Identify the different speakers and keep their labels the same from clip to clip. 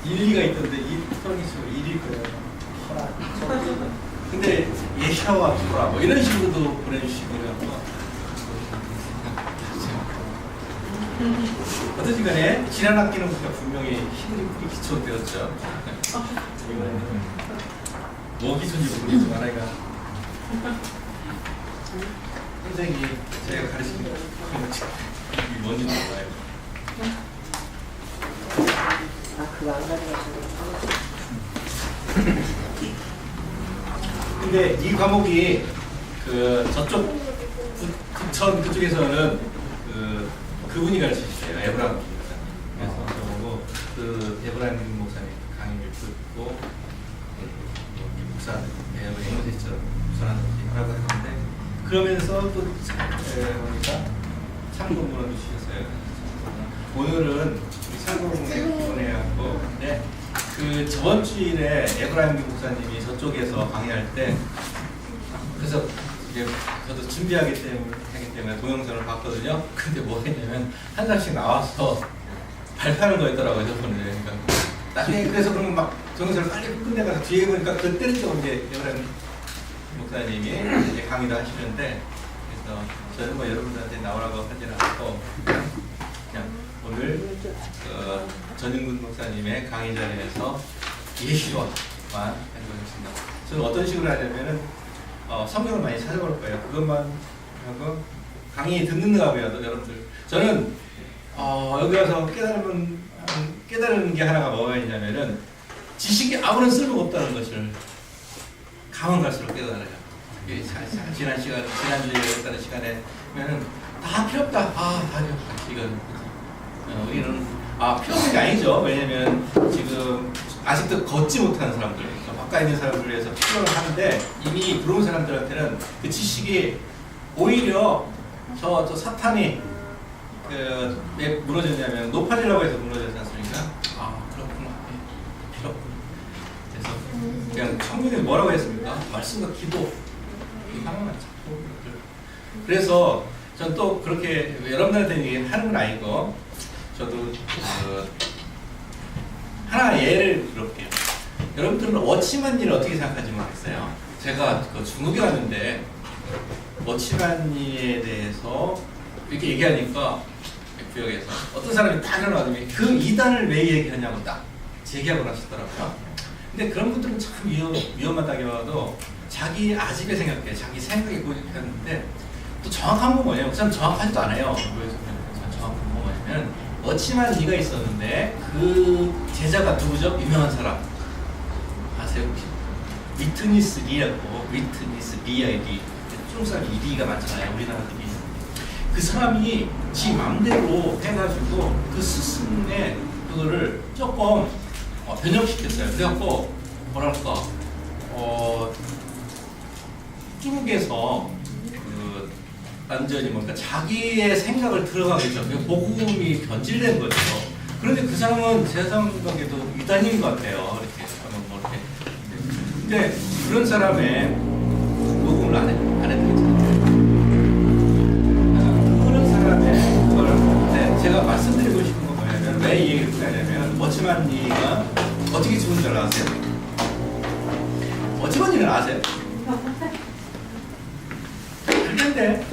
Speaker 1: 일리가 있던데 이 토론이시고 일일 거예요. 근데 예샤와 토라 뭐 이런 식으로도 보내주시고요. 어쨌든 간에 지난 학기는 우리가 분명히 힘이 기초되었죠. 이번에는 뭐 기초인지 모르겠지만 아이가 선생님이 제가 가르치는 게 뭔지도 몰라요.
Speaker 2: 그거 안 가져가시고.
Speaker 1: 근데 이 과목이 그 저쪽 부천 그쪽에서는 그분이 가르치셨어요. 에브라임 목사님. 그래서 저보고 그 에브라임 목사님 강의를 듣고 목사 앵무새처럼 전하라고 했는데 그러면서 또 보니까 참고문을 주셨어요. 오늘은 우리 참고문에 보내갖고 근데 그 저번 주일에 에브라임 목사님이 저쪽에서 강의할 때 그래서 이제 저도 준비하기 때문에 동영상을 봤거든요. 근데 뭐 했냐면 한 사람씩 나와서 발표하는 거였더라고요. 저번에. 그러니까 나중에 그래서 그러면 막 동영상을 빨리 끝내가서 뒤에 보니까 그때는 또 이제 에브라임 목사님이 이제 강의도 하시는데 그래서 저는 뭐 여러분들한테 나오라고 하지는 않고 그냥 오늘 전윤근 목사님의 강의 자리에서 예시와만 해보겠습니다. 저는 어떤 식으로 하냐면은 성경을 많이 찾아볼 거예요. 그것만 하고 강의 듣는가 봐도 여러분들 저는 여기 와서 깨달은 게 하나가 뭐가 있냐면은 지식이 아무런 쓸모가 없다는 것을 가면 갈수록 깨달아요. 지난주에 했다는 시간에는 다 필요 없다. 다 필요 없다. 이건 우리는 필요 없는 게 아니죠. 왜냐면 지금 아직도 걷지 못하는 사람들, 바깥에 있는 사람들을 위해서 필요를 하는데 이미 들어온 사람들한테는 그 지식이 오히려 저 사탄이 왜 무너졌냐면 노파지라고 해서 무너졌지 않습니까? 그렇구나. 필요 없구나. 그래서 그냥 성경에 뭐라고 했습니까? 말씀과 기도 이 하나만 찾고 그래서 전 또 그렇게 여러분들한테 얘기하는 건 아니고 저도 하나 예를 들어볼게요. 여러분들은 워치만니를 어떻게 생각하는지 모르겠어요. 제가 중국에 갔는데 워치만니에 대해서 이렇게 얘기하니까 구역에서 어떤 사람이 딱 일어나더니 그 2단을 왜 얘기하냐고 딱 제기하고 나섰더라고요. 근데 그런 분들은 참 위험하다기보다도 자기 아집에 생각해, 자기 생각에 고집하는데 또 정확한 건 뭐냐면 그 사람 정확하지도 않아요. 정확한 건 뭐냐면 워치만니가 있었는데 그 제자가 누구죠? 유명한 사람 아세요 혹시? 위트니스 리라고 위트니스 리아이디 중국 사람이 리가 많잖아요. 우리나라도 리. 그 사람이 지 맘대로 해가지고 그 스승의 그거를 조금 변형시켰어요. 그래갖고 뭐랄까 중국에서 완전히 뭔가 자기의 생각을 들어가겠죠. 복음이 변질된 거죠. 그런데 그 사람은 제 생각에도 유단인 것 같아요. 이렇게 하면 뭐 이렇게. 근데 그런 사람의 복음을 안 해드리잖아요. 그런 사람의 그걸 제가 말씀드리고 싶은 건 뭐냐면 왜 이 얘기를 하냐면 워치만니가 어떻게 죽은 줄 아세요? 워치만니는 아세요? 알텐데.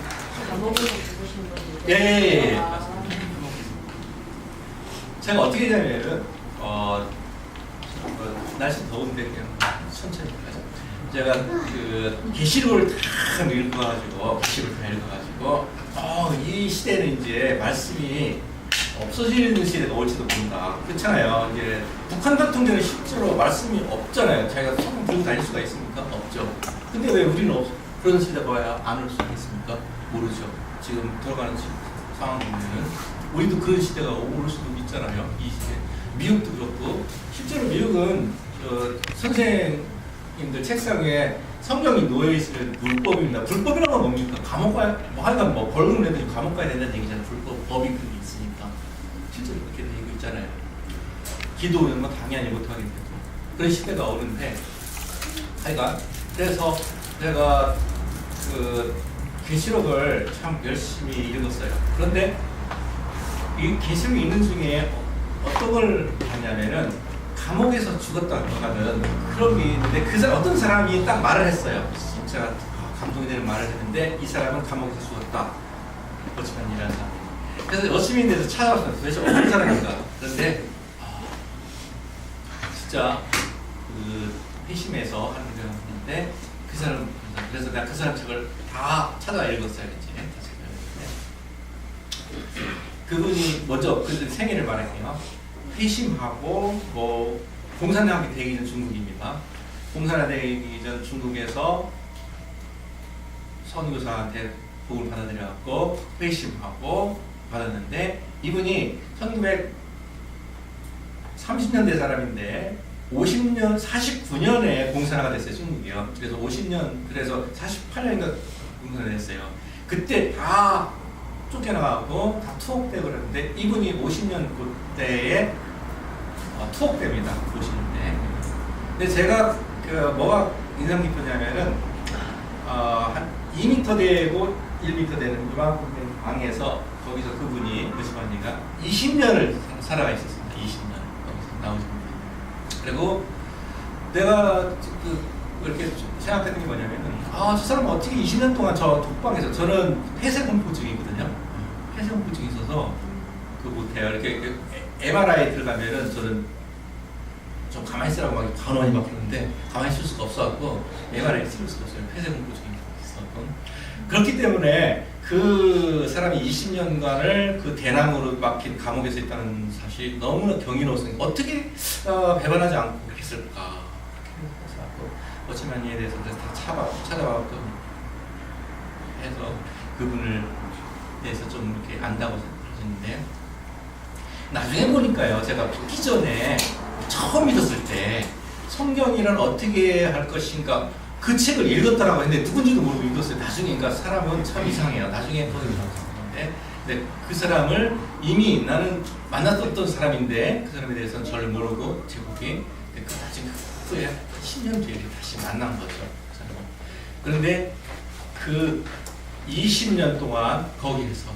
Speaker 1: 예. 제가 어떻게 했냐면은 날씨 더운데 그냥 천천히 가자. 제가 그 계시록을 다 읽어가지고 이 시대는 이제 말씀이 없어지는 시대가 올지도 모른다. 그렇잖아요. 이제 북한 같은 경우는 실제로 말씀이 없잖아요. 자기가 성경 들고 다닐 수가 있습니까? 없죠. 근데 왜 우리는 그런 시대가 와야 안 올 수 있습니까? 모르죠. 지금 들어가는 상황 보면은 우리도 그런 시대가 올 수도 있잖아요. 이 시대. 미국도 그렇고 실제로 미국은 선생님들 책상에 성경이 놓여 있으면 불법입니다. 불법이라는 건 뭡니까? 감옥 가야 하여간 벌금을 내도 감옥 가야 된다는 얘기잖아요. 법이 그게 있으니까 실제로 그렇게 되고 있잖아요. 기도는 당연히 못하겠고 그런 시대가 오는데 하여간 그래서 제가 계시록을 참 열심히 읽었어요. 그런데 이 계시록이 있는 중에 어떤 걸 하냐면은 감옥에서 죽었다고 하는 그런 게 있는데 그 사람 어떤 사람이 딱 말을 했어요. 진짜 감동이 되는 말을 했는데 이 사람은 감옥에서 죽었다. 워치맨이라는 사람. 그래서 워치맨에 대해서 찾아봤어요. 도대체 어떤 사람인가. 그런데 진짜 그 회심에서 하는 거였는데 그 사람 그래서 내가 그 사람 책을 다 찾아가 읽었어요. 그분이 먼저 그 생애를 말할게요. 회심하고 뭐 공산당이 되기 전 중국입니다. 공산당 되기 전 중국에서 선교사한테 복을 받아들여갖고 회심하고 받았는데 이분이 1930년대 사람인데 50년, 49년에 공산화가 됐어요, 중국이요. 그래서 50년, 그래서 48년인가 공산화 됐어요. 그때 다 쫓겨나가고 다 투옥되고 그랬는데 이분이 50년 그때에 투옥됩니다. 50년대. 근데 제가 그 뭐가 인상 깊었냐면은 한 2m 되고 1m 되는 이만큼 된 방에서 거기서 그분이 의심하니까 20년을 살아가 있었습니다. 20년 거기서 나오신 분이. 그리고 내가 이렇게 생각했던 게 뭐냐면은 저 사람은 어떻게 20년 동안 저 독방에서 저는 폐쇄공포증이거든요. 폐쇄공포증이 있어서 그 못해요. 이렇게 MRI 들어가면은 저는 좀 가만히 있으라고 막 간호원이 막 그러는데 가만히 있을 수가 없어갖고 MRI 찍을 수가 없어요. 폐쇄공포증이 있어서. 그렇기 때문에 그 사람이 20년간을 그 대나무로 막힌 감옥에서 있다는 사실이 너무나 경이로웠으니까 어떻게 배반하지 않고 그렇게 했을까. 워치맨에 대해서 다 찾아와서 해서 그분을 대해서 좀 이렇게 안다고 하셨는데 나중에 보니까요, 제가 듣기 전에 처음 읽었을 때 성경이란 어떻게 할 것인가 그 책을 읽었다라고 했는데 누군지도 모르고 읽었어요. 나중에. 그러니까 사람은 참 이상해요. 나중에 보는데 근데 그 사람을 이미 나는 만났었던 사람인데 그 사람에 대해서는 잘 모르고 제국이 그 나중에 후에 10년 뒤에 다시 만난 거죠. 그런데 그 20년 동안 거기에서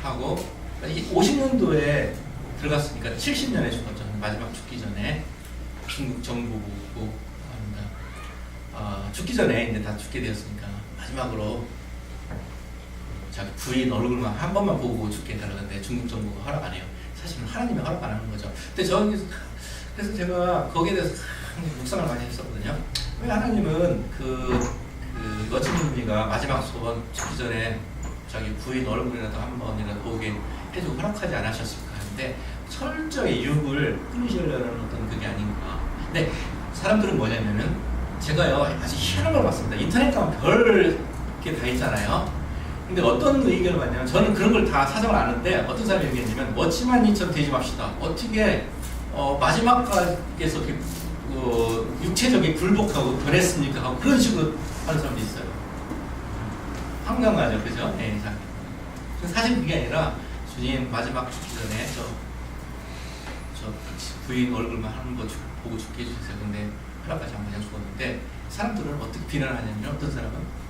Speaker 1: 하고 50년도에 들어갔으니까 70년에 죽었죠. 마지막 죽기 전에 중국 정부고 합니다. 죽기 전에 이제 다 죽게 되었으니까 마지막으로 자기 부인 얼굴만 한 번만 보고 죽게 되는데 중국 정부가 허락 안 해요. 사실은 하나님이 허락 안 하는 거죠. 근데 그래서 제가 거기에 대해서 묵상을 많이 했었거든요. 왜 하나님은 그 워치맨이가 마지막 소원 죽기 전에 자기 부인 얼굴이라도 한 번이라도 보게 해주고 허락하지 않으셨을까 하는데 철저히 육을 끊으시려는 어떤 그게 아닌가. 근데 사람들은 뭐냐면은 제가요 아주 희한한 걸 봤습니다. 인터넷 가면 별 게 다 있잖아요. 근데 어떤 의견을 받냐면 저는 그런 걸 다 사정을 아는데 어떤 사람이 얘기했냐면 워치맨이처럼 되지 맙시다. 어떻게 마지막까지에서 육체적인 굴복하고 변했습니까? 하고 그런 식으로 하는 사람도 있어요. 황당하죠, 그죠? 네, 사실 그게 아니라 주님 마지막 죽기 전에 저 부인 얼굴만 하는 거 보고 죽게 해주세요. 근데 허락하지 않고 그냥 죽었는데 사람들은 어떻게 비난하냐면 어떤 사람은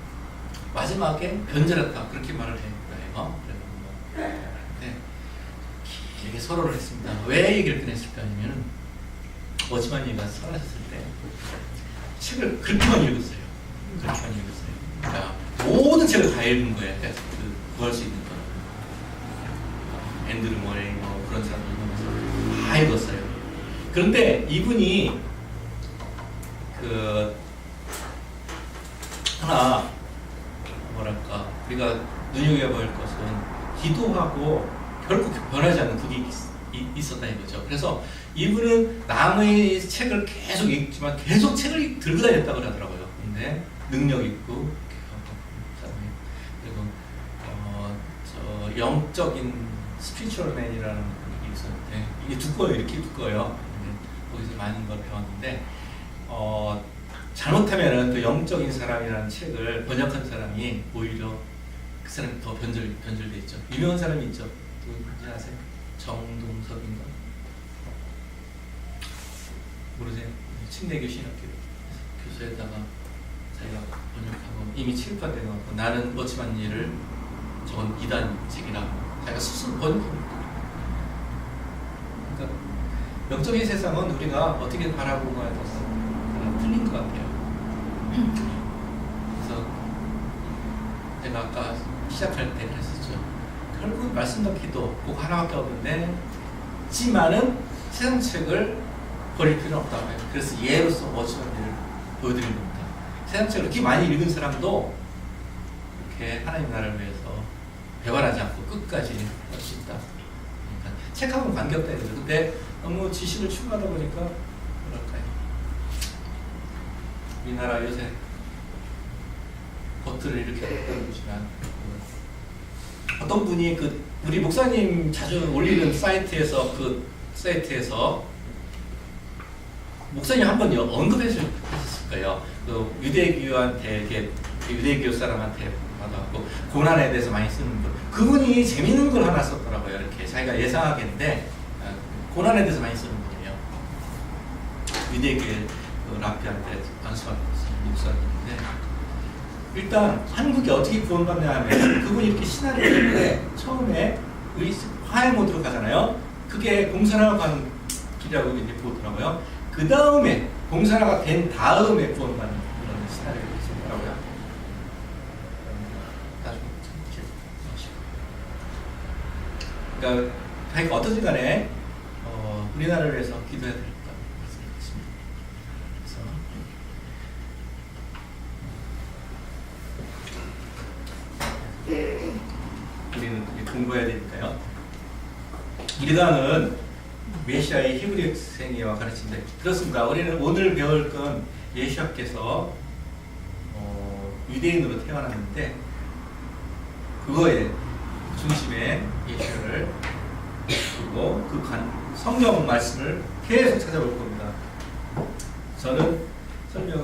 Speaker 1: 마지막에 변절했다 그렇게 말을 해요. 그런데 길게 서로를 했습니다. 왜 얘기를 꺼냈을까 하면 워치맨이가 살아셨을 때 책을 그렇게만 읽었어요. 그러니까 모든 책을 다 읽은 거예요. 구할 수 있는 거. 앤드루 머레이 뭐 그런 사람들 다 읽었어요. 그런데 이분이 하나 뭐랄까 우리가 눈여겨볼 것은 기도하고 결코 변하지 않는 그게 있었다 이거죠. 그래서 이분은 남의 책을 계속 읽지만 계속 책을 들고 다녔다고 하더라고요. 근데 능력 있고 그리고 저 영적인 스피리추얼맨이라는 게 있었는데 이게 두꺼워요. 이렇게 두꺼워요. 거기서 많은 걸 배웠는데 잘못하면은 그 영적인 사람이라는 책을 번역한 사람이 오히려 그 사람이 더 변절돼 있죠. 유명한 사람이 있죠. 누군지 아세요? 정동섭인가? 모르세요? 침례교 신학교 교수에다가 자기가 번역하고 이미 출판되어 갖고 나는 워치맨 일을 저건 이단 책이라고 자기가 스스로 번역합니다. 그러니까 영적인 세상은 우리가 어떻게 바라보고에 따라서 틀린 것 같아요. 그래서 제가 아까 시작할 때 그랬었죠. 결국 말씀과 기도 꼭 하나밖에 없는데, 지만은 세상 책을 버릴 필요는 없다고 해요. 그래서 예로서 멋지는 일을 보여드리는 겁니다. 세상 책을 그렇게 많이 읽은 사람도 이렇게 하나님 나라를 위해서 배반하지 않고 끝까지 할 수 있다. 그러니까 책하고는 관계없다 해야 되죠. 근데 너무 지식을 추구하다 보니까 뭐랄까요, 우리나라 요새 겉들을 이렇게 보여주지만, 어떤 분이 우리 목사님 자주 올리는 사이트에서 목사님 한번 언급했을 거예요. 그 유대교한테 유대교 사람한테 받아갖고 고난에 대해서 많이 쓰는 분. 그분이 재밌는 걸 하나 썼더라고요. 이렇게 자기가 예상하겠는데 고난에 대해서 많이 쓰는 분이에요. 유대교 라피한테 안수한 목사님인데, 일단 한국이 어떻게 구원받냐 하면 그분이 이렇게 신학을 때 처음에 화해 모드로 가잖아요. 그게 봉사나가 가는 길이라고 이제 보더라고요. 그 다음에 봉사나가 된 다음에 구원받는 그런 시나리오가 있었더라고요. 나중에 그러니까 자기가 어떤지 간에 우리나라를 위해서 기도해야 되겠다 말씀드렸습니다. 그래서 우리는 공부해야 되니까요. 이르다는 메시아의 히브리 생애와 가르침인데, 그렇습니다. 우리는 오늘 배울 건 예수께서 유대인으로 태어났는데 그거의 중심에 예수를 두고 그 성경 말씀을 계속 찾아볼 겁니다. 저는 설명을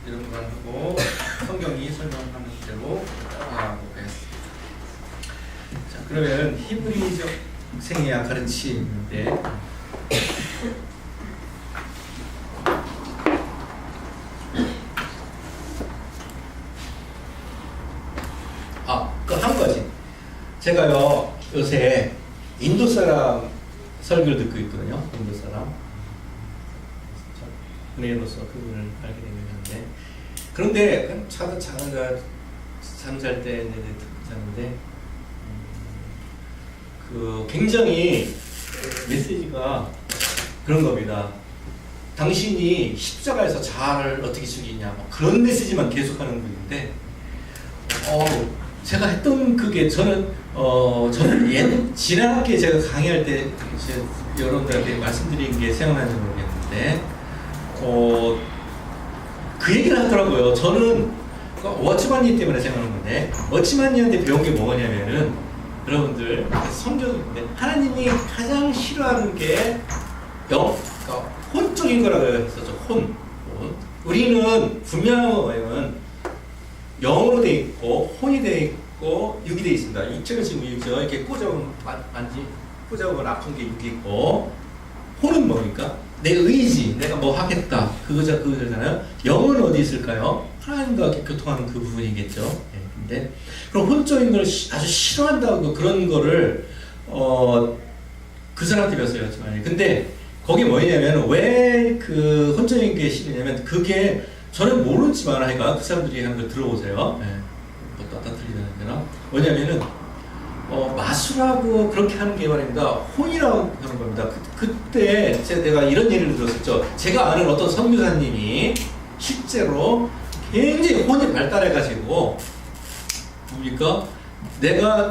Speaker 1: 여러분과 하고 성경이 설명하는 대로 따라가고 하겠습니다. 자, 그러면 히브리적 생애와 가르침인데, 그 한 가지 제가요 요새 인도 사람 설교를 듣고 있거든요. 인도 사람 은혜로서 그분을 알게 되는데, 그런데 잠잘 때 듣는데 굉장히 메시지가 그런 겁니다. 당신이 십자가에서 자아를 어떻게 죽이냐, 그런 메시지만 계속하는 분인데, 제가 했던 그게 저는 지난 학기에 제가 강의할 때 여러분들한테 말씀드린 게 생각나는지 모르겠는데, 그 얘기를 하더라고요. 저는 워치만니 때문에 생각하는 건데, 워치만니한테 배운 게 뭐냐면은, 여러분들 성경인데 하나님이 가장 싫어하는 게 혼적인 거라고 했었죠. 혼. 우리는 분명한 영으로 돼 있고 혼이 돼 있고 육이 돼 있습니다. 육체는 지금 육이죠. 이렇게 꽂아보면 아픈 게 육이 있고, 혼은 뭡니까? 내 의지, 내가 뭐 하겠다, 그거잖아요. 영은 어디 있을까요? 하나님과 교통하는 그 부분이겠죠. 네, 근데 그럼 혼적인 걸 아주 싫어한다고 그런 거를 그 사람한테 배웠어요. 근데 거기 뭐냐면 왜 그 혼적인 게 싫으냐면, 그게 저는 모르지만 하니까 그 사람들이 하는 걸 들어보세요. 네. 뭐 따뜻해지는 데나 뭐냐면은 마술하고 그렇게 하는 게 말입니다. 혼이라고 하는 겁니다. 그때 내가 이런 예를 들었었죠. 제가 아는 어떤 선교사님이 실제로 굉장히 혼이 발달해가지고 뭡니까? 내가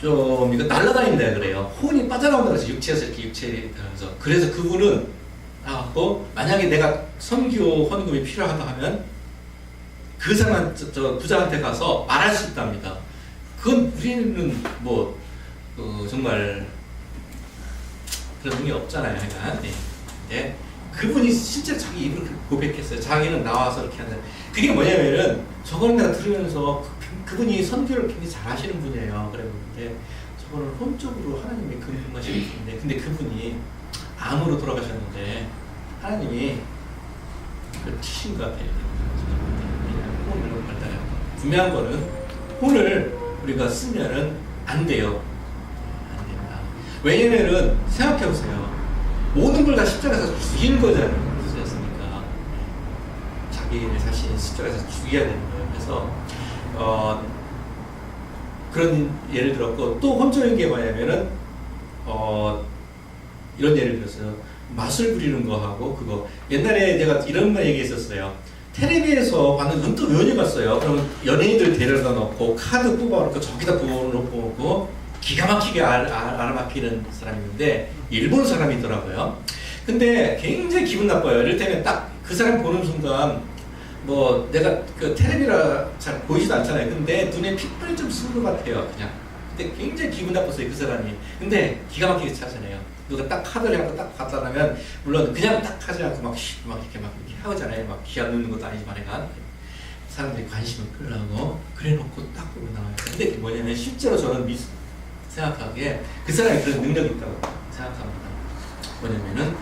Speaker 1: 이거 날아다닌다 그래요. 혼이 빠져나온다 그래서 육체에서 이렇게 육체에서. 그래서 그분은 만약에 내가 선교 헌금이 필요하다 하면 그 사람 저 부자한테 가서 말할 수 있답니다. 그건 우리는 정말 그런 의미 없잖아요. 그러니까. 네. 그분이 실제 자기 입으로 고백했어요. 자기는 나와서 이렇게 한다. 그게 뭐냐면은 저거는 내가 들으면서 그분이 선교를 굉장히 잘하시는 분이에요. 그랬는데 저거는 혼적으로 하나님이 그분 하시는데, 근데 그분이 암으로 돌아가셨는데 하나님이 그 치신 것 같아요. 혼을 발달해요. 분명한 거는 혼을 우리가 쓰면은 안 돼요. 안 됩니다. 왜냐면은 생각해보세요. 모든 걸 다 십자가에서 죽인 거잖아요. 그렇습니까? 자기 자신이 십자가에서 죽여야 되는 거예요. 그래서 그런 예를 들었고, 또 혼종인 게 뭐냐면은 이런 예를 들었어요. 맛을 부리는 거 하고 그거. 옛날에 제가 이런 거 얘기했었어요. 텔레비에서 봤는 눈도 연이 갔어요. 그러면 연예인들 데려다 놓고 카드 뽑아놓고 저기다 부어놓고 기가 막히게 알아맞히는 사람이 있는데 일본 사람이더라고요. 근데 굉장히 기분 나빠요. 이를테면 딱 그 사람 보는 순간 뭐 내가 그 텔레비라 잘 보이지도 않잖아요. 근데 눈에 핏불이 좀 쓴 것 같아요. 그냥. 근데 굉장히 기분 나빴어요. 그 사람이. 근데 기가 막히게 차잖아요. 누가 딱 카드를 하고 딱 갖다 놓으면 물론 그냥 딱 하지 않고 막 이렇게 하잖아요. 막 기합 넣는 것도 아니지만 약간 사람들이 관심을 끌려고 그래 놓고 딱 보고 나와요. 근데 그게 뭐냐면 실제로 저는 생각하기에 그 사람이 그런 능력이 있다고 생각합니다. 뭐냐면은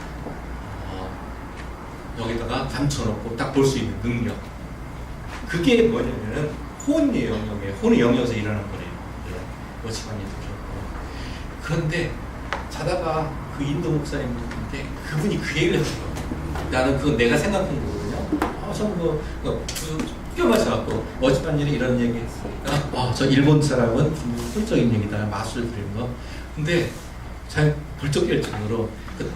Speaker 1: 여기다가 감춰놓고 딱 볼 수 있는 능력. 그게 뭐냐면은 혼의 영역이에요. 혼의 영역에서 일어나는 거예요. 워치만님도 그렇고. 그런데 자다가 그 인도 목사님인데 그분이 그 얘기를 했어요. 나는 그건 내가 생각한 거거든요. 저는 뼈 맞춰갖고 워치만님이 이런 얘기 했으니까 저 일본 사람은 훌쩍인 얘기다. 마술 부리는 거. 근데 잘 벌쩍 깰 정도로 그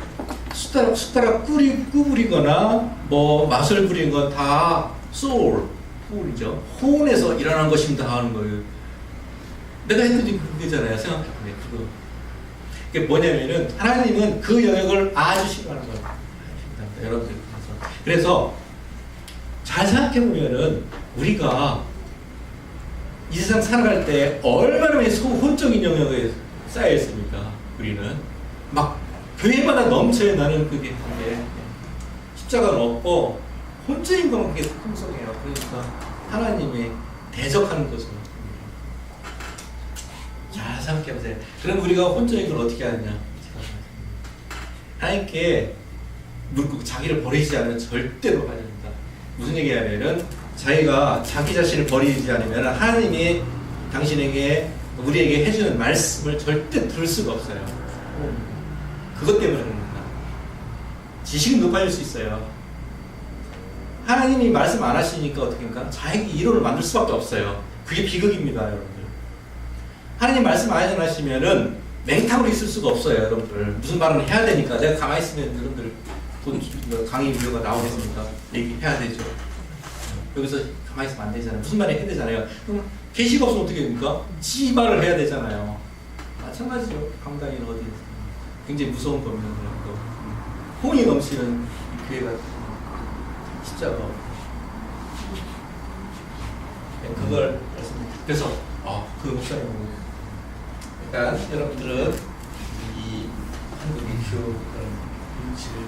Speaker 1: 숟가락 구부리거나 뭐 맛을 부리는 건 다 소울이죠. 혼에서 일어난 것입니다 하는 거예요. 내가 했더니 그거잖아요. 생각해보면 그거. 그게 뭐냐면은 하나님은 그 영역을 아주 싫어하는 거예요. 여러분들 그래서 잘 생각해보면은 우리가 이 세상 살아갈 때 얼마나 많이 혼적인 영역에 쌓여 있습니까? 우리는 막 교회마다 넘쳐요. 나는 그게 십자가는 없고 혼적인 것만 그게 풍성해요. 그러니까 하나님이 대적하는 거죠. 잘 생각해보세요. 그럼 우리가 혼적인 걸 어떻게 하느냐? 하나님께 묻고 자기를 버리지 않으면 절대로 하지 않는다. 무슨 얘기냐면은 자기가 자기 자신을 버리지 않으면 하나님이 당신에게 우리에게 해주는 말씀을 절대 들을 수가 없어요. 그것 때문에 그럽니다. 지식은 높아질 수 있어요. 하나님이 말씀 안 하시니까 어떻게 합니까? 자기 이론을 만들 수밖에 없어요. 그게 비극입니다, 여러분들. 하나님 말씀 안 하시면은 맹탕으로 있을 수가 없어요, 여러분들. 무슨 말을 해야 되니까. 내가 가만히 있으면 여러분들 강의 비디오가 나오겠습니까? 얘기해야 되죠. 여기서 가만히 있으면 안 되잖아요. 무슨 말을 해야 되잖아요. 그럼 계시가 없으면 어떻게 됩니까? 지 말을 해야 되잖아요. 마찬가지로 강당인 어디 굉장히 무서운 법명이라고 혼이 넘치는 교회가 십자가 그걸 그래서 그 목사님 일단 여러분들은 이 한국 민주 그런 물질을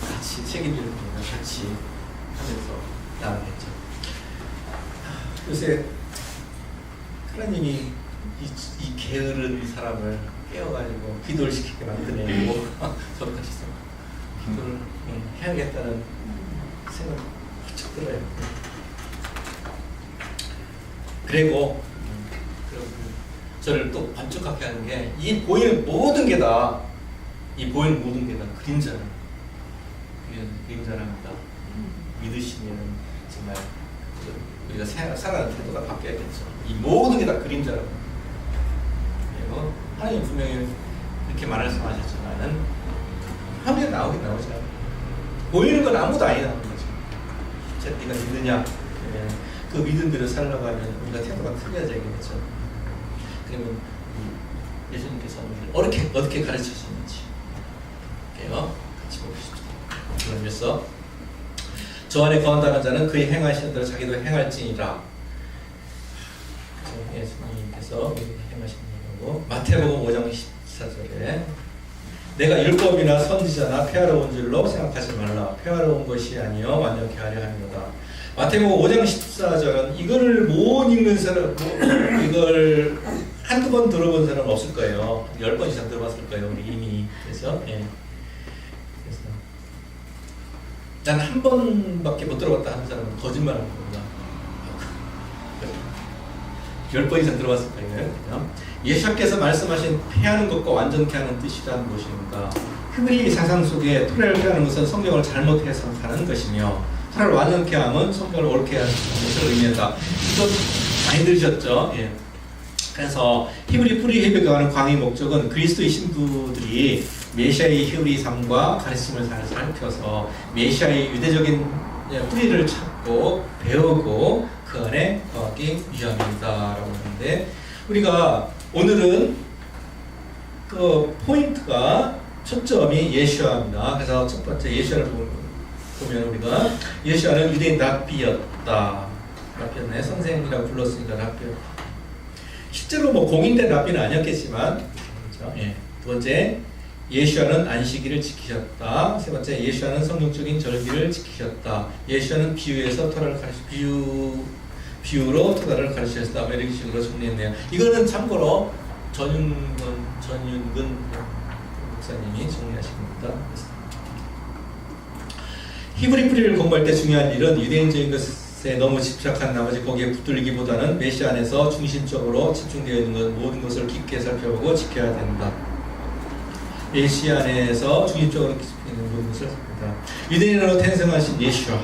Speaker 1: 같이 책임지는 분과 같이 하면서 나아가겠죠. 요새 하나님이 이 게으른 사람을 깨워가지고 기도를 시키게 만드네요. 저도 같이 기도를 해야겠다는 생각이 쭉 들어요. 그리고 저를 또 반쪽하게 하는 게 이 보이는 모든 게 다 그림자랍니다. 그림자랍니다. 믿으시면 정말 우리가 살아가는 태도가 바뀌어야겠죠. 이 모든 게 다 그림자라고. 그리고 하나님 분명히 이렇게 말씀하셨지만은 화면에 나오긴 나오지 않아요. 보이는 건 아무도 아니라는 거죠. 진짜 네가 믿느냐? 그 믿음대로 살아가면 우리가 태도가 틀려져야겠죠. 그러면 예수님께서 우리를 어떻게 가르치셨는지 같이 보십시오. 그러면서 저 안에 거한다는 자는 그의 행하시는 대로 자기도 행할지니라. 예수님께서 행하시는 거고 마태복음 5장 14절에 내가 율법이나 선지자나 폐하러 온 줄로 생각하지 말라. 폐하러 온 것이 아니요 완전케 하려 함이로다. 마태복음 5장 14절은 이거를 못 읽는 사람, 이걸 한두 번 들어본 사람은 없을 거예요. 10번 이상 들어봤을 거예요. 우리 이미. 그래서 난 한 번밖에 못 들어봤다 하는 사람은 거짓말하는 겁니다. 10번 이상 들어봤을 거예요. 예수님께서 말씀하신 폐하는 것과 완전케 하는 뜻이라는 것입니다. 히브리 사상 속에 토라를 폐하는 것은 성경을 잘못 해석하는 것이며 토라를 완전케 함은 성경을 옳게 하는 것을 의미한다. 이거 많이 들으셨죠? 예. 그래서 히브리 뿌리 회복에 관한 강의 목적은 그리스도의 신부들이 메시아의 히브리 삶과 가르침을 잘 살펴서 메시아의 유대적인 뿌리를 찾고 배우고 그 안에 거하기 위함이다라고 하는데, 우리가 오늘은 그 포인트가 초점이 예수아입니다. 그래서 첫 번째 예수아를 보면 우리가 예수아는 유대인 랍비였다. 랍비였네. 선생이라고 불렀으니까 랍비였다. 실제로 뭐 공인된 랍비는 아니었겠지만, 그렇죠? 예. 두 번째, 예수아는 안식일을 지키셨다. 세 번째, 예수아는 성경적인 절기를 지키셨다. 예수아는 비유에서 토라를 비유로 토라를 가르치셨다. 이런 식으로 정리했네요. 이거는 참고로 전윤근 목사님이 정리하신 겁니다. 히브리 뿌리를 공부할 때 중요한 일은 유대인적인 것에 너무 집착한 나머지 거기에 붙들기보다는 메시아 안에서 중심적으로 집중되어 있는 모든 것을 깊게 살펴보고 지켜야 된다. 메시아 안에서 중심적으로 집중되어 있는 모든 것을 살펴본다. 유대인으로 태생하신 예수아.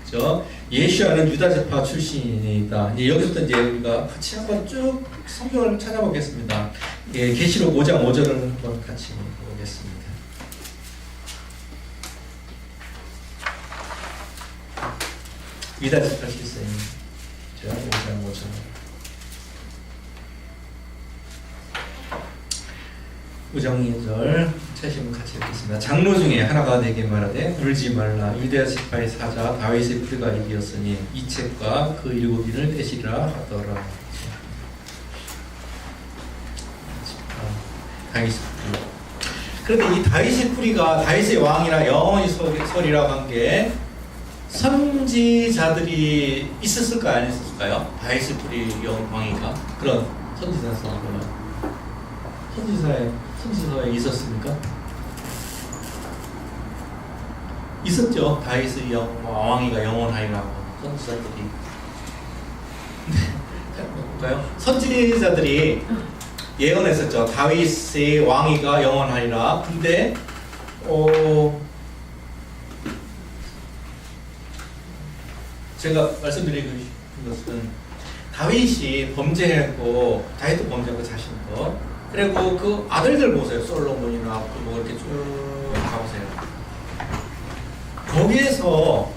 Speaker 1: 그렇죠? 예수아는 유다지파 출신이다. 이제 여기서부터 이제 우리가 같이 한번 쭉 성경을 찾아보겠습니다. 예, 계시록 5장 5절을 한번 같이 보겠습니다. 유다지파 출신. 5장 5절. 우정이절 최신 같이 읽겠습니다. 장로 중에 하나가 내게 말하되 울지 말라. 유대아 지파의 사자 다윗의 뿌리가 이기었으니 이 책과 그 7인을 떼시리라 하더라. 다윗의 뿌리. 그런데 이 다윗의 뿌리가 다윗의 왕이라 영원히 서리라고 한 게 선지자들이 있었을까요? 안 있었을까요? 다윗의 뿌리 왕이가 그런 선지서에 있었습니까? 있었죠. 다윗의 왕위가 영원하리라고 선지자들이. 볼까요? 선지자들이 예언했었죠. 다윗의 왕위가 영원하리라. 근데 제가 말씀드린 것은 다윗이 범죄했고, 다윗도 범죄했고 자신도. 그리고 그 아들들 보세요. 솔로몬이나 뭐 이렇게 쭉 가보세요. 거기에서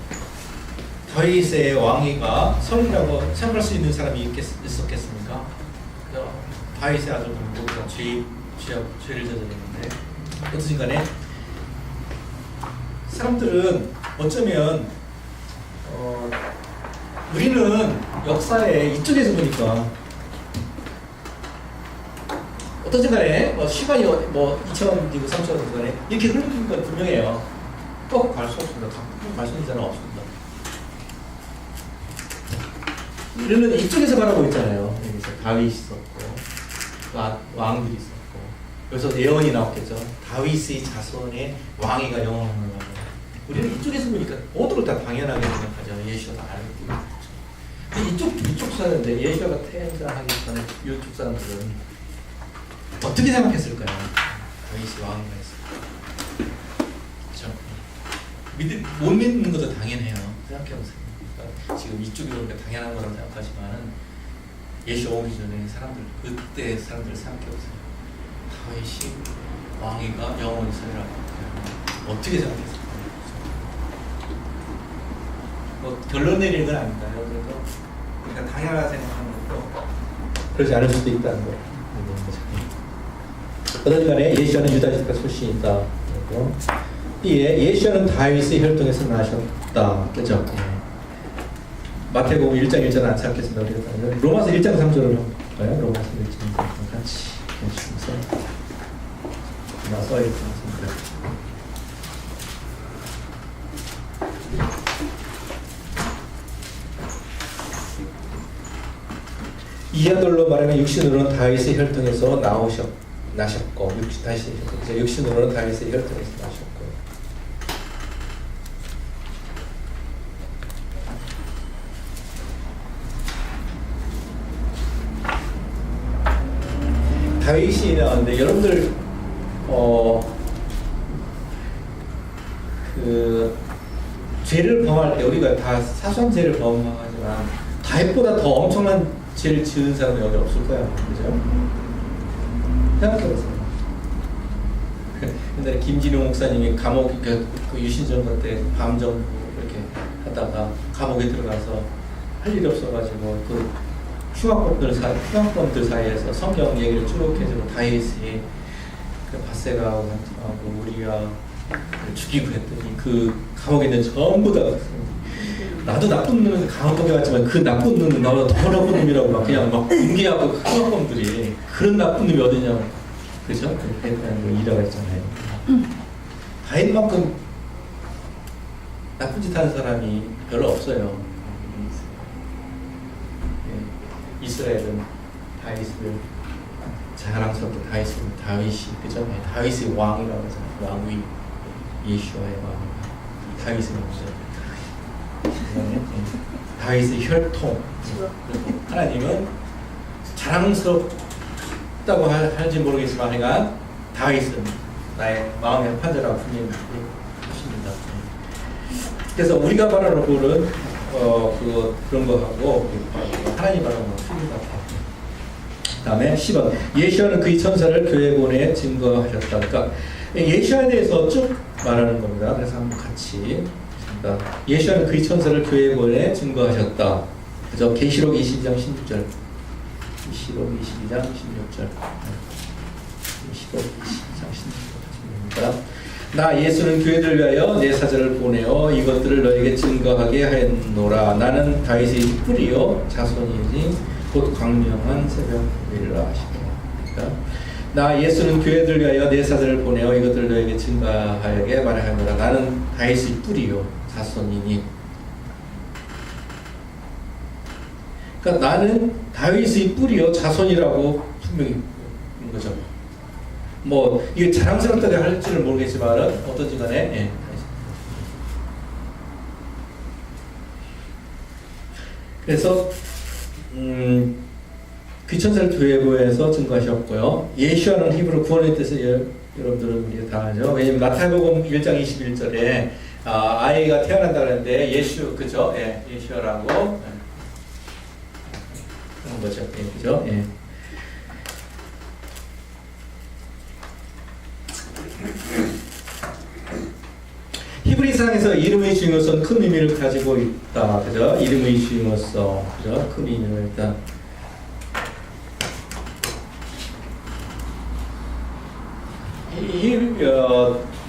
Speaker 1: 다윗의 왕위가 설이라고 생각할 수 있는 사람이 있었겠습니까? 다윗의 아들들은 모두가 죄를 저질렀는데, 어쨌든 간에 사람들은 어쩌면 우리는 역사에 이쪽에서 보니까 어떤 간에 시간이 2000년이고 3000년 간에 이렇게 흐르는 건 분명해요. 또 갈 수 없습니다. 말씀드린 사람 없습니다. 우리는 이쪽에서 바라보고 있잖아요. 여기서 다윗이 있었고 왕들이 있었고, 여기서 예언이 나왔겠죠. 다윗의 자손의 왕위가 영원한 거예요. 우리는 이쪽에서 보니까 모든 걸 다 당연하게 생각하죠. 예수가 다 알고 있고. 이쪽 사람인데 예수가 태어나기 전에 이쪽 사람들은 어떻게 생각했을까요? 다윗이 왕위가 있어요. 그렇죠? 못 믿는 것도 당연해요. 생각해보세요. 그러니까 지금 이쪽이 오니까 당연한 거라고 생각하지만은 예수 오기 전에 그때 사람들 생각해보세요. 다윗이 왕위가 영원히 서리라고 어떻게 생각했을까요? 결론 내리는 건 아닌가요? 그래서 우리가 당연하다 생각하는 것도 그러지 않을 수도 있다는 거. 어떤 간에 예수아는 유다지파 출신이다. 이에 예수아는 다윗의 혈통에서 나셨다. 그죠? 마태복음 1장 1절은 안 찾겠습니다. 로마서 1장 3절을 한번 볼까요? 로마서 1장 3절 같이 보시면서 써있습니다. 이 아들로 말하면 육신으로는 다윗의 혈통에서 나셨고, 육신으로는 다윗의 혈통에서 나셨고. 다윗이 나왔는데 여러분들
Speaker 3: 죄를 범할 때 우리가 다 사소한 죄를 범하지만 다윗보다 더 엄청난 죄를 지은 사람은 여기 없을 거야. 그죠? 생각해보세요. 옛날에 김진우 목사님이 감옥 그 유신전거 때 밤정부 이렇게 하다가 감옥에 들어가서 할 일이 없어가지고 그 흉악범들 사이에서 성경 얘기를 쭉 해주고 다윗이 그 바세바하고 우리가 죽이고 했더니 그 감옥에 있는 전부 다 나도 나쁜 놈에서 감옥에 갔지만 그 나쁜 놈은 나보다 더 나쁜 놈이라고 막 그냥 막 공개하고 흉악범들이 그런 나쁜 놈이 어디냐 그죠? 그랬다는 일화가 있잖아요. 다윗만큼 나쁜 짓 하는 사람이 별로 없어요. 이스라엘은 다윗을 자랑스럽게 다윗이 그죠? 다윗의 왕이라고 하잖아요. 왕위 예수와의 왕 다윗의 왕이죠. 다윗의 혈통. 하나님은 자랑스럽다고 할지 모르겠지만 하여간 다윗은 나의 마음의 판자라고 분명히 하십니다. 그래서 우리가 말하는 꼴은 그런 거하고 하나님 말하는 거 틀리다. 다음에 10번 예시와는 그의 천사를 교회에 보내 증거하셨다. 그러니까 예시와에 대해서 쭉 말하는 겁니다. 그래서 한번 같이 예시와는 그의 천사를 교회에 보내 증거하셨다. 그죠? 계시록 22장 16절. 계시록 22장 16절. 계시록 22장 16절입니다. 나 예수는 교회들을 위하여 내 사자를 보내어 이것들을 너에게 증거하게 하였노라. 나는 다윗의 뿌리요 자손이니 곧 광명한 새벽이라 하시더라. 나 예수는 교회들을 위하여 내 사자를 보내어 이것들을 너에게 증거하게 말하노라. 나는 다윗의 뿌리요 자손이니. 그러니까 나는 다윗의 뿌리요 자손이라고 분명히 있는 거죠. 뭐 이게 자랑스럽다고 할지는 모르겠지만 어떤지 간에 예. 그래서 귀천사를 교회에서 증거하셨고요. 예수와는 히브리 구원의 뜻을 여러분들은 우리가 다 아죠. 왜냐면 마태복음 1장 21절에 아이가 태어난다 그랬는데 예수 그죠? 예, 예수라고 그런 거죠. 예, 그죠? 예. 히브리상에서 이름의 주인으로서 큰 의미를 가지고 있다. 그죠? 이름의 주인으로서 그죠? 큰 의미를 일단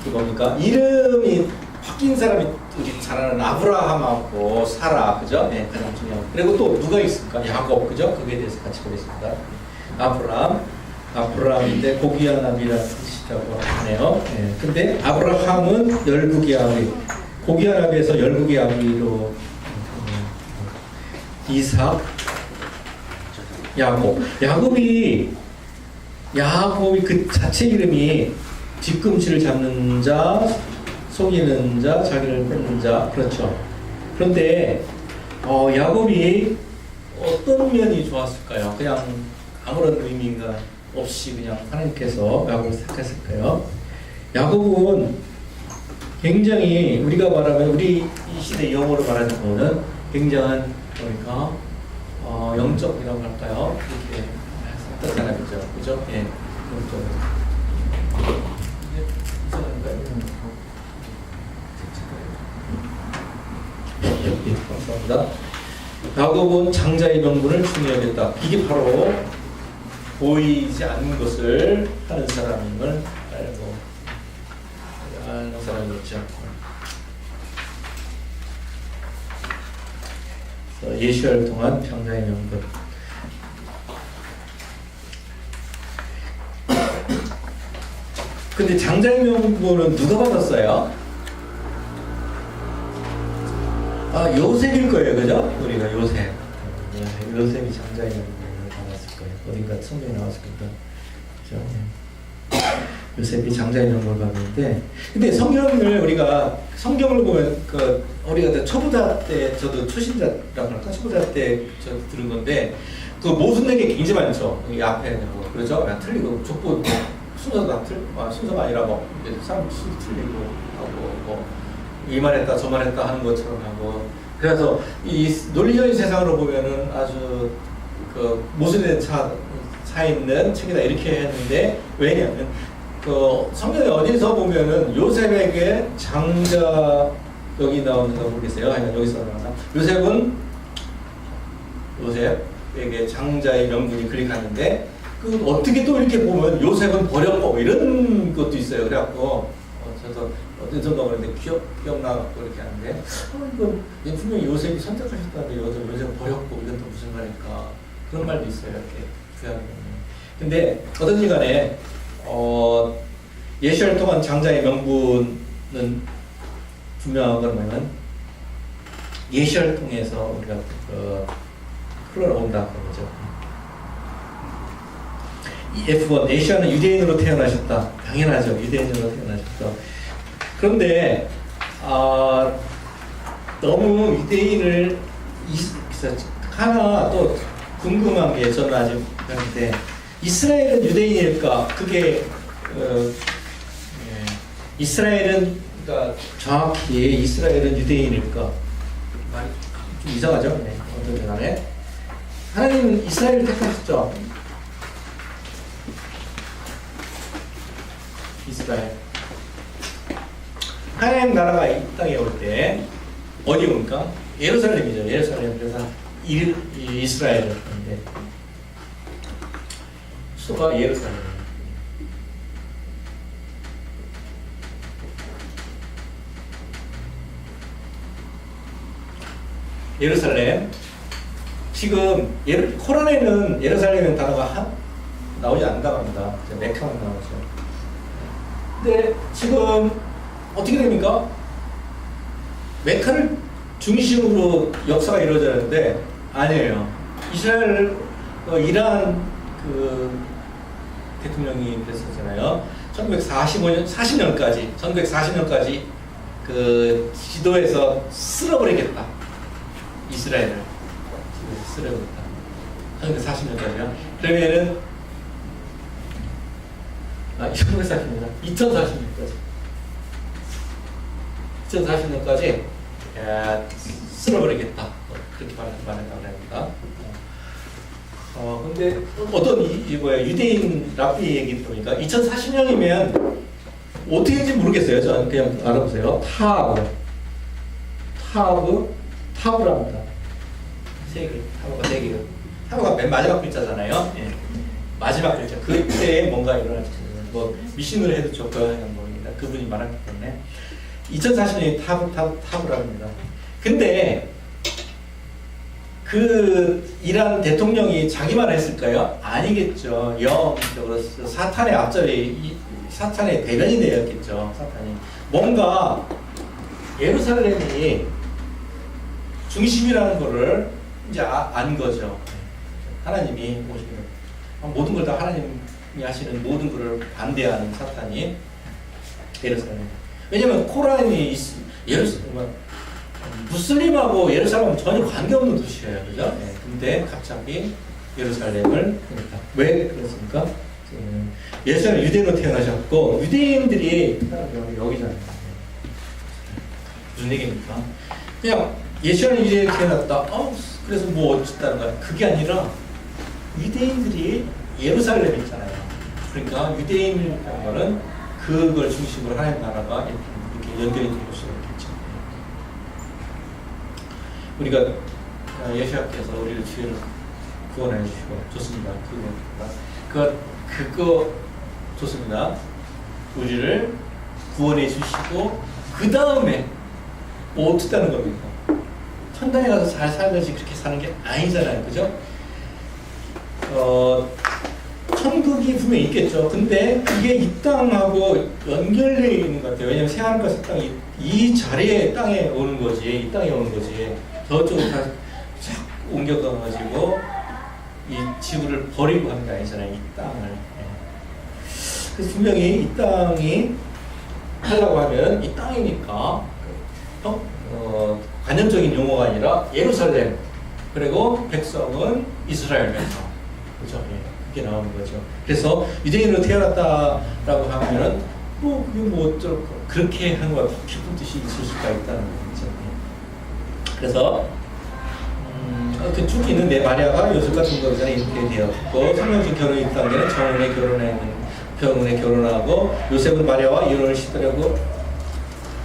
Speaker 3: 그 뭡니까? 이름이 바뀐 사람이 우리 잘 아는 아브라함하고 사라, 그죠? 네, 가장 중요한. 그리고 또 누가 있을까? 야곱, 그죠? 그거에 대해서 같이 보겠습니다. 아브라함인데 고귀한 아비라는 뜻이라고 하네요. 네. 근데 아브라함은 열국의 아비, 고귀한 아비에서 열국의 아비로 이삭, 야곱이 그 자체 이름이 뒤꿈치를 잡는 자, 속이는 자, 자기를 뺏는 자, 그렇죠. 그런데 야곱이 어떤 면이 좋았을까요? 그냥 아무런 의미가 없이 그냥 하나님께서 야곱을 택하셨을까요? 야곱은 굉장히 우리가 말하면 우리 이 시대 영어로 말하는 거는 굉장한 그러니까 영적이라고 할까요? 이렇게 어떤 사람이죠, 그죠? 예, 영적. 감사합니다. 야곱은 장자의 명분을 중요하겠다. 이게 바로 보이지 않는 것을 하는 사람임을 알고 아는 사람이었죠. 예수를 통한 장자의 명분. 근데 장자의 명분은 누가 받았어요? 요셉일 거예요, 그죠? 우리가 요셉이 장자의 명분을 받았을 거예요. 어딘가 성경에 나왔을 겁니다. 그죠? 요셉이 장자의 명분을 받았는데, 근데 성경을 보면 우리가 초보자 때 저도 초신자라고 할까 초보자 때 저 들은 건데 그 모순된 게 굉장히 많죠. 이 앞에 그렇죠? 틀리고 족보 순서가 아니라 뭐 사람 틀리고 하고 이말했다 저말했다 하는 것처럼 하고 그래서 이 논리적인 세상으로 보면은 아주 그 모순된 차 있는 책이다 이렇게 했는데 왜냐하면 그 성경에 어디서 보면은 요셉에게 장자 여기 나오는가 모르겠어요. 아니 여기서 나오나 요셉에게 장자의 명분이 그렇게하는데 그 어떻게 또 이렇게 보면 요셉은 버렸고 이런 것도 있어요. 그래갖고 저도 어떤 거 그런데 기억나갖고 이렇게 하는데 이건 분명히 요셉이 선택하셨다는데 요셉 버렸고 이건 또 무슨 말일까 그런 말도 있어요. 이렇게 구약에 보면. 근데 어떤지 간에 예시를 통한 장자의 명분은 분명한 건 뭐냐면 예시를 통해서 우리가 흘러나온다 그런 거죠. F1 예시아는 유대인으로 태어나셨다. 당연하죠. 유대인으로 태어나셨죠. 그런데 너무 유대인을 하나 또 궁금한 게 저는 아직 그런데 이스라엘은 유대인일까? 그게 이스라엘은 그러니까 정확히 이스라엘은 유대인일까? 말이 좀 이상하죠. 네. 어떤 간에 하나님은 이스라엘을 택하셨죠. 이스라엘. 하나님 나라가 이 땅에 올 때 어디 옵니까? 예루살렘이죠. 예루살렘. 그래서 이스라엘을 하는데 수도가 예루살렘. 예루살렘. 지금 코란에는 예루살렘이라는 단어가 나오지 않는다고 합니다. 메카만 나오죠. 근데 지금 어떻게 됩니까? 메카를 중심으로 역사가 이루어졌는데 아니에요. 이스라엘 이란 그 대통령이 그랬었잖아요. 1940년까지 그 지도에서 쓸어버리겠다. 이스라엘을 쓸어버리겠다. 1940년까지요. 그러면은 1940년입니다. 2040년까지 쓸어버리겠다. 그렇게 말한다고 합니다. 근데 어떤 유대인 랍비 얘기 들으니까 2040년이면 어떻게 될지 모르겠어요. 저는 그냥 알아보세요. 타브랍니다. 타브가 세 개요. 타브가 맨 마지막 글자잖아요. 예. 마지막 글자. 그때에 뭔가 일어날지. 뭐 미신으로 해도 좋고는 모릅니다. 그분이 말했기 때문에 2040년이 타브랍니다. 근데 그 이란 대통령이 자기만 했을까요? 아니겠죠. 영적으로 사탄의 앞절이 사탄의 대변이 되었겠죠. 사탄이 뭔가 예루살렘이 중심이라는 거를 이제 안 거죠. 하나님이 오시는 모든 걸 다 하나님이 하시는 모든 것을 반대하는 사탄이 예루살렘. 왜냐면 코란이 무슬림하고 예루살렘은 전혀 관계없는 도시예요. 그죠? 네. 근데 갑자기 예루살렘을 왜 그렇습니까? 예루살렘 유대인으로 태어나셨고 유대인들이 여기잖아요. 무슨 얘기입니까? 그냥 예수는 유대인으로 태어났다. 그래서 뭐 어쨌다는 거야. 그게 아니라 유대인들이 예루살렘에 있잖아요. 그러니까 유대인이라는 거는 그걸 중심으로 하나님 나라가 이렇게 연결이 될 수 있겠죠. 우리가 예수님께서 우리를 죄를 구원해 주시고 좋습니다. 그거 좋습니다. 우리를 구원해 주시고 그 다음에 뭐 어떻다는 겁니까? 천당에 가서 잘 살듯이 그렇게 사는 게 아니잖아요. 그죠? 천국이 분명히 있겠죠. 근데 그게 이 땅하고 연결되어 있는 것 같아요. 왜냐면 새하늘과 새 땅이 이 자리에 땅에 오는 거지. 이 땅에 오는 거지. 저쪽으로 다 옮겨가가지고 이 지구를 버리고 하는 게 아니잖아요. 이 땅을. 그래서 분명히 이 땅이 하려고 하면 이 땅이니까 관념적인 용어가 아니라 예루살렘 그리고 백성은 이스라엘 백성. 그렇죠? 예, 그게 나오는 거죠. 그래서 유대인으로 태어났다라고 하면은 그게 뭐 어쩔 거 그렇게 한 거 깊은 뜻이 있을 수가 있다는 거죠. 그래서 그 쭉 있는데 마리아가 요셉과 동거하기 전에 이렇게 되었고 성령중 결혼이 있다는 병원에 결혼하고 요셉은 마리아와 이혼을 시도하고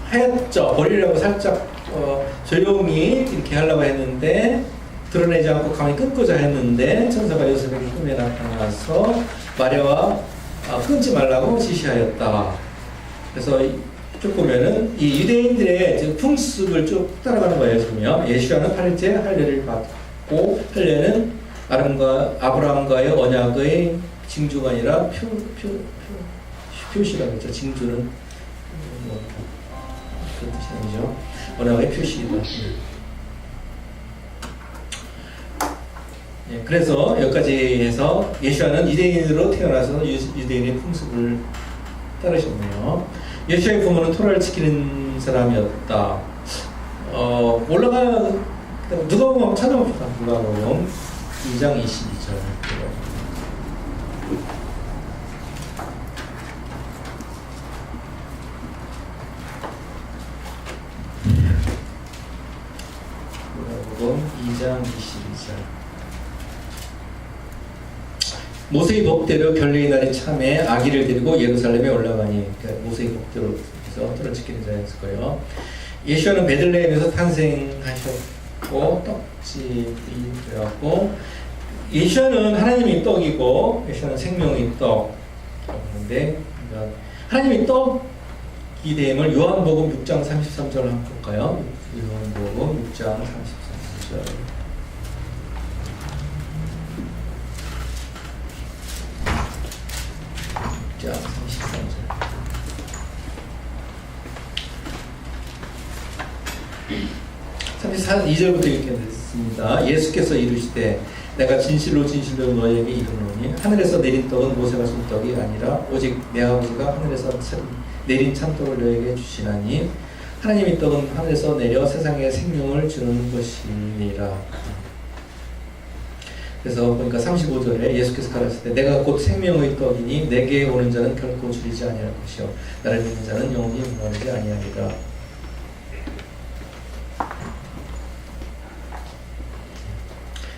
Speaker 3: 하였죠. 버리려고 살짝 조용히 이렇게 하려고 했는데 드러내지 않고 가만히 끊고자 했는데 천사가 요셉에게 꿈에 나타나서 마리아와 끊지 말라고 지시하였다. 그래서 쭉 보면은 이 유대인들의 풍습을 쭉 따라가는 거예요. 지금요. 예수와는 8일째 할례를 받고 할례는 아브라함과의 언약의 징조가 아니라 표시라고 했죠. 징조는 그런 뜻이 아니죠. 언약의 표시이다. 예, 그래서 여기까지 해서 예수와는 유대인으로 태어나서 유대인의 풍습을 따르셨네요. 예수와의 부모는 토라를 지키는 사람이었다. 누가복음 한번 찾아봅시다. 누가복음 2장 22절. 누가복음 2장 22절. 모세의 법대로 결례의 날이 참에 아기를 데리고 예루살렘에 올라가니, 그러니까 모세의 법대로 해서 토를 지키는 자였을 거예요. 예수와는 베들레헴에서 탄생하셨고 떡집이 되었고, 예수와는 하나님의 떡이고 예수와는 생명의 떡인데, 그러니까 하나님의 떡이 됨을 요한복음 6장 33절 한번 볼까요? 요한복음 6장 33절. 자, 32절부터 이렇게 됐습니다. 예수께서 이르시되 내가 진실로 진실로 너희에게 이르노니 하늘에서 내린 떡은 모세가 준 떡이 아니라 오직 내 아버지가 하늘에서 내린 참떡을 너희에게 주시나니 하나님의 떡은 하늘에서 내려 세상에 생명을 주는 것이니라. 그래서 보니까 35절에 예수께서 가르치실 때 내가 곧 생명의 떡이니 내게 오는 자는 결코 줄이지 아니할 것이요 나를 믿는 자는 영원히 멸망하지 아니하리라.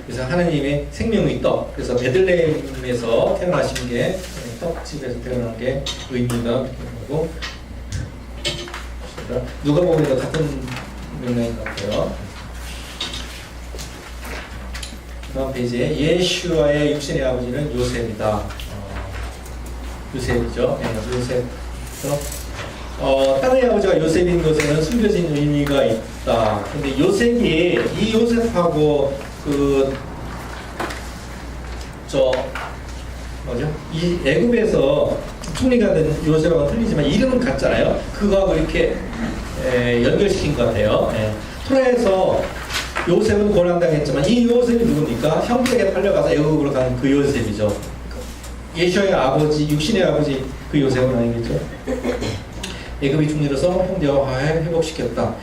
Speaker 3: 그래서 하나님의 생명의 떡, 그래서 베들레헴에서 태어나신 게 떡집에서 태어난 게 의미가 되고, 누가복음에도 같은 맥락인 것 같아요. 다음 페이지에 예수와의 육신의 아버지는 요셉이다. 요셉이죠. 네, 요셉. 땅의 아버지가 요셉인 것에는 숨겨진 의미가 있다. 근데 요셉이 이 요셉하고 이 애굽에서 총리가 된 요셉하고는 틀리지만 이름은 같잖아요. 그거하고 이렇게 연결시킨 것 같아요. 토라에서 요셉은 고난당했지만 이 요셉이 누굽니까? 형제에게 팔려가서 애굽으로 간 그 요셉이죠. 예수의 아버지, 육신의 아버지 그 요셉은 아니겠죠? 애굽이 총리로서 형제와 화해 회복시켰다.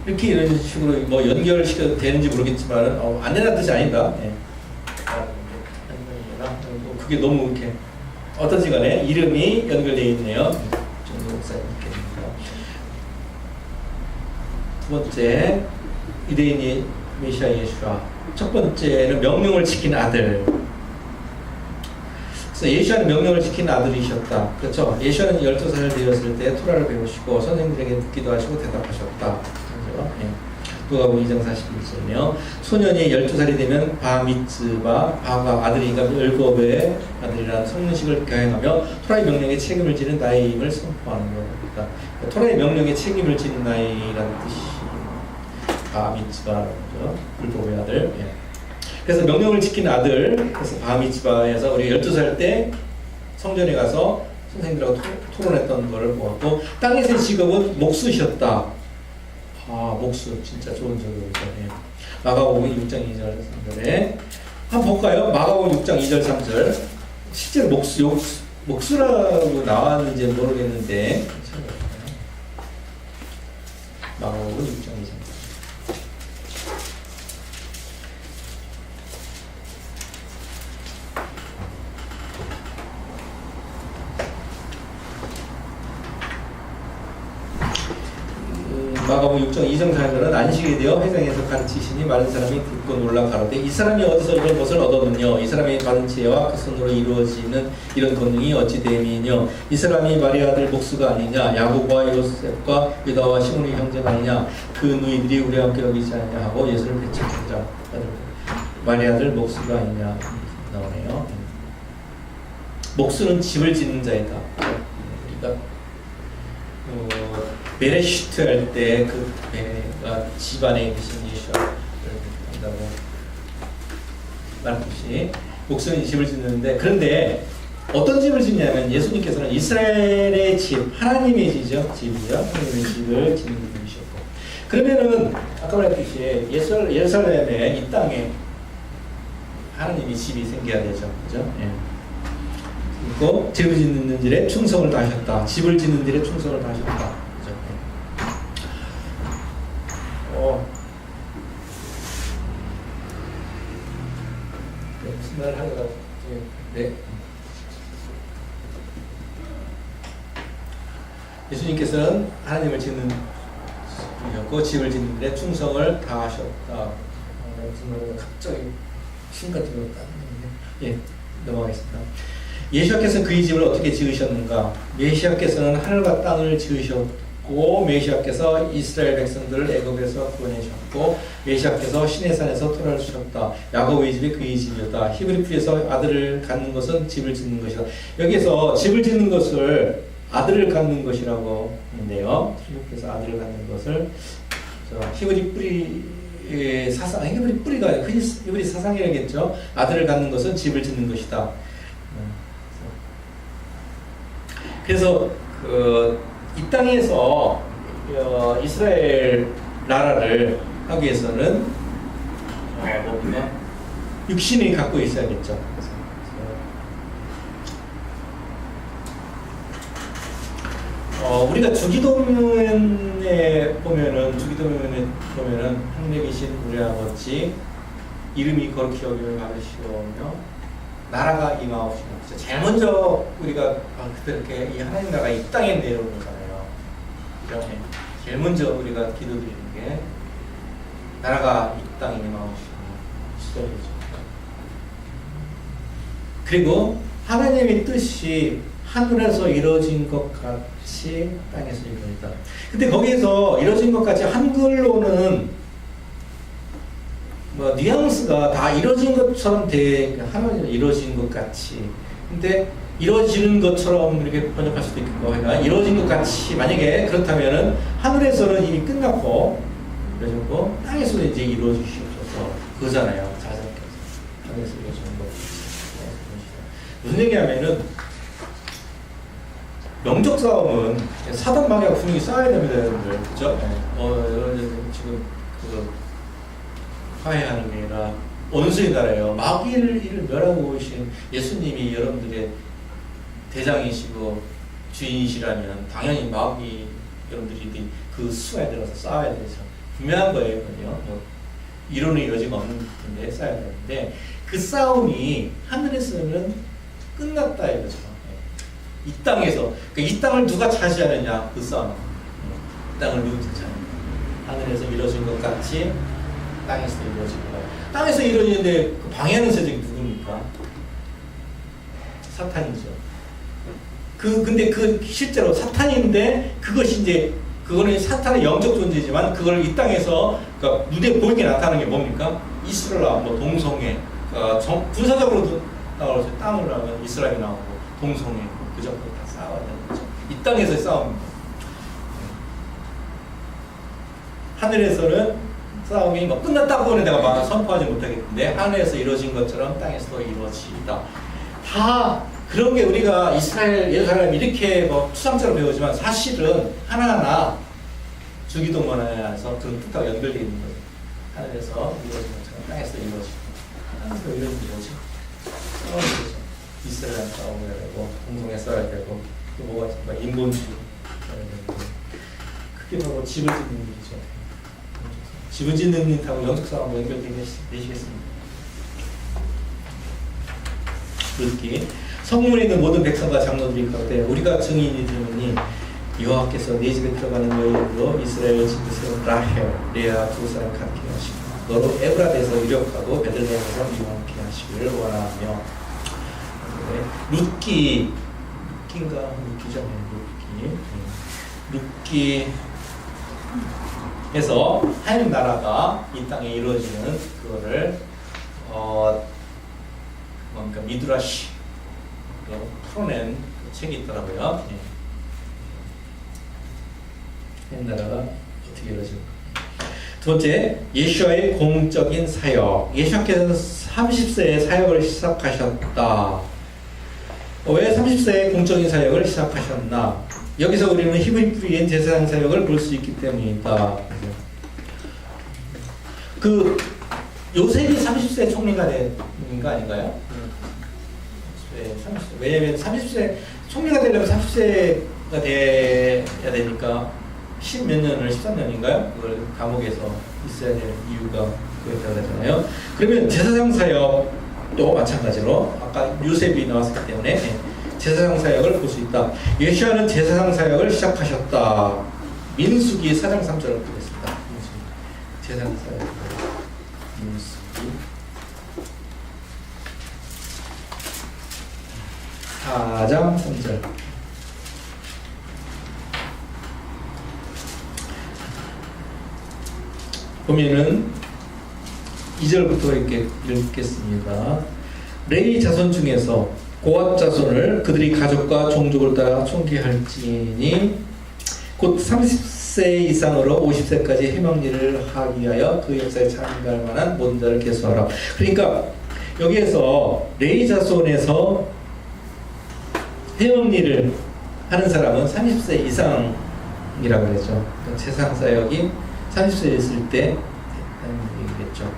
Speaker 3: 이렇게 이런 식으로 뭐 연결시켜도 되는지 모르겠지만 안 된다는 뜻이 아니다. 그게 너무 이렇게 어떤지 간에 이름이 연결되어 있네요. 두 번째, 유대인이 메시아 예수와 첫 번째는 명령을 지킨 아들. 그래서 예수와는 명령을 지킨 아들이셨다. 그렇죠? 예수와는 12살 되었을 때 토라를 배우시고 선생님들에게 묻기도 하시고 대답하셨다. 그렇죠? 누가복음 2장 41절이며 소년이 12살이 되면 바미츠바, 바가 아들이니까 율법의 아들이라는 성문식을 교행하며 토라의 명령에 책임을 지는 나이임을 선포하는 겁니다. 토라의 명령에 책임을 지는 나이라는 뜻이 바미츠바죠. 율법의 아들. 그래서 명령을 지킨 아들, 그래서 바미츠바에서 우리 12살 때 성전에 가서 선생님들하고 토론했던 것을 보았고, 땅에서의 직업은 목수셨다. 목수 진짜 좋은 적이죠. 마가복음 6장 2절 3절에 한번 볼까요? 마가복음 6장 2절 3절. 실제로 목수라고 나왔는지 모르겠는데 마가복음 6장 2절. 마가복음 6장 2장 4절은 안식에 대어 회당에서 가르치시니 많은 사람이 듣고 놀라 가로되 이 사람이 어디서 이런 것을 얻었느냐 이 사람이 받은 지혜와 그 손으로 이루어지는 이런 권능이 어찌 됨이뇨 이 사람이 마리아 아들 목수가 아니냐 야고보와 요셉과 유다와 시몬의 형제가 아니냐 그 누이들이 우리와 함께 여기지 않냐 하고 예수를 배척하자 마리아 아들 목수가 아니냐 나오네요. 목수는 집을 짓는 자이다. 우리가 베레시트 할 때 그 베레가 집안에 계신 예수를 한다고 말했듯이 목수는 집을 짓는데 그런데 어떤 집을 짓냐면 예수님께서는 이스라엘의 집, 하나님의 집이죠. 하나님의 집을 짓는 분이셨고 그러면은 아까 말했듯이 예루살렘에 이 땅에 하나님의 집이 생겨야 되죠. 그죠? 예. 그리고 집을 짓는 일에 충성을 다하셨다. 집을 짓는 일에 충성을 다하셨다. 그죠? 무슨 말을 하려고 네. 예수님께서는 하나님을 짓는 분이었고 집을 짓는 일에 충성을 다하셨다. 무슨 말을 갑자기 신같은 걸 따는데 예, 넘어가겠습니다. 메시아께서는 그의 집을 어떻게 지으셨는가? 메시아께서는 하늘과 땅을 지으셨고 메시아께서 이스라엘 백성들을 애굽에서 구원하셨고 메시아께서 시내산에서 토라를 주셨다. 야곱의 집이 그의 집이었다. 히브리프에서 아들을 갖는 것은 집을 짓는 것이다. 여기서 집을 짓는 것을 아들을 갖는 것이라고 하는데요. 히브리프에서 아들을 갖는 것을 히브리 뿌리 사상, 히브리 뿌리가 히브리 사상이라겠죠. 아들을 갖는 것은 집을 짓는 것이다. 그래서 이 땅에서 이스라엘 나라를 하기 위해서는 육신이 갖고 있어야겠죠. 우리가 주기도문에 보면은 하늘에 계신 우리 아버지 이름이 거룩히 여김을 받으시오며 나라가 임하옵시며 제일 먼저 우리가 그렇게 이 하나님 나라가 이 땅에 내려오는 거잖아요. 그죠? 제일 먼저 우리가 기도드리는 게 나라가 이 땅에 임하옵시며 시작이죠. 그리고 하나님의 뜻이 하늘에서 이루어진 것 같이 땅에서 이루어진다. 근데 거기에서 이루어진 것 같이 한글로는 뉘앙스가 다 이루어진 것처럼 하나님 이루어진 것 같이. 근데 이루어지는 것처럼 이렇게 번역할 수도 있고, 그러니까 이루어진 것 같이 만약에 그렇다면은 하늘에서는 이미 끝났고 이루어졌고 땅에서도 이제 이루어지시옵소서 그거잖아요. 자전께서 하늘에서 이루어지는 것. 무슨 얘기하면은 영적 싸움은 사단 마귀하고 분명히 싸워야 됩니다, 여러분들. 그렇죠? 여러분들 지금 화해하는 게 아니라 원수의 나라예요. 마귀를 멸하고 오신 예수님이 여러분들의 대장이시고 주인이시라면 당연히 마귀 여러분들이 그 수에 들어서 싸워야 되죠. 분명한 거예요. 이론은 이루어지가 없는데 싸워야 되는데 그 싸움이 하늘에서는 끝났다 이거죠. 이 땅에서 그러니까 이 땅을 누가 차지하느냐 그 싸움. 이 땅을 누가 차지하느냐. 하늘에서 이루어진 것 같이 땅에서 이루어진 거예요. 땅에서 이루어지는데 그 방해하는 세력이 누굽니까? 사탄이죠. 근데 실제로 사탄인데 그것이 이제 그거는 사탄의 영적 존재지만 그걸 이 땅에서 그러니까 눈에 보이게 나타나는 게 뭡니까? 이스라엘 뭐 동성애 군사적으로도 나오죠. 땅으로 하면 이스라엘이 나오고 동성애 그저 다 싸워야 되는 거죠. 이 땅에서의 싸움입니다. 하늘에서는 싸움이 끝났다고는 내가 선포하지 못하겠는데 하늘에서 이루어진 것처럼 땅에서도 이루어지다. 다 그런 게 우리가 예루살렘 이렇게 추상적으로 배우지만 사실은 하나하나 주기도문에서 그런 뜻하고 연결되어 있는 거예요. 하늘에서 이루어진 것처럼 땅에서 이루어지고 하늘에서 이루어진 거지. 싸워야 되죠. 이스라엘 싸움을 해야 되고 동성애 싸워야 되고 또 뭐가 있을까? 인본주의 싸워야 되고 그게 바로 집을 짓는 일이죠. 집을 짓는 일하고 영적 싸움과 연결되시겠습니다. 그렇게 성문에 있는 모든 백성과 장로들이 가로되 우리가 증인이 되느니 여호와께서 네 집에 들어가는 여인으로 이스라엘 집에서 라헬, 레아 두 사람 갖게 하시고 너로 에브라데서 유력하고 베들레헴에서 유황케 하시기를 원하며. 룻기인가 룻기죠. 룻기에서 하나님 나라가 이 땅에 이루어지는 그거를 뭔가 미드라시 풀어낸 그 책이 있더라고요. 하나님 나라가 어떻게 이루어지는가. 두 번째, 예수와의 공적인 사역. 예수께서 30세에 사역을 시작하셨다. 왜 30세에 공적인 사역을 시작하셨나? 여기서 우리는 히브리 뿌리인 제사장 사역을 볼 수 있기 때문이다. 그 요셉이 30세 총리가 된 거 아닌가요? 네, 30세. 왜냐면 30세 총리가 되려면 30세가 돼야 되니까 10몇 년을 13년인가요? 그걸 감옥에서 있어야 될 이유가 그랬다고 했잖아요. 그러면 제사장 사역도 마찬가지로 아까 요셉이 나왔기 때문에 제사장 사역을 볼 수 있다. 예수와는 제사장 사역을 시작하셨다. 민수기 4장 3절을 보겠습니다. 제사장 사역. 민수기 4장 3절. 보면은 2절부터 이렇게 읽겠습니다. 레위 자손 중에서 고앗 자손을 그들이 가족과 종족을 따라 총기할지니 곧 30세 이상으로 50세까지 해방일을 하기 위하여 그 역사에 참가할 만한 모든 자를 계수하라. 그러니까 여기에서 레위 자손에서 해방일을 하는 사람은 30세 이상이라고 그랬죠. 그러니까 세상 사역이 30세 있을 때 했다는 얘기겠죠.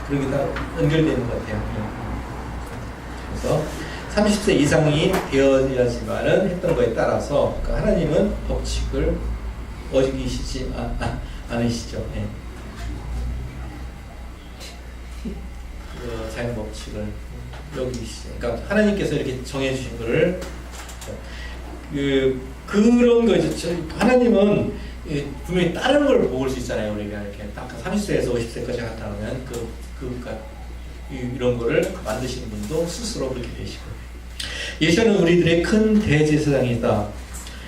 Speaker 3: 그러기 다 연결되는 것 같아요. 그래서 30세 이상이 되어야지만은 했던 거에 따라서 그러니까 하나님은 법칙을 어기시지 않으시죠. 네. 그 자연 법칙을 여기시죠. 그러니까 하나님께서 이렇게 정해주신 거를 그런 거죠. 하나님은 분명히 다른 걸 먹을 수 있잖아요. 우리가 이렇게 딱 30세에서 50세까지 갔다 오면 이런 거를 만드시는 분도 스스로 그렇게 되시고. 예수는 우리들의 큰 대제사장이다.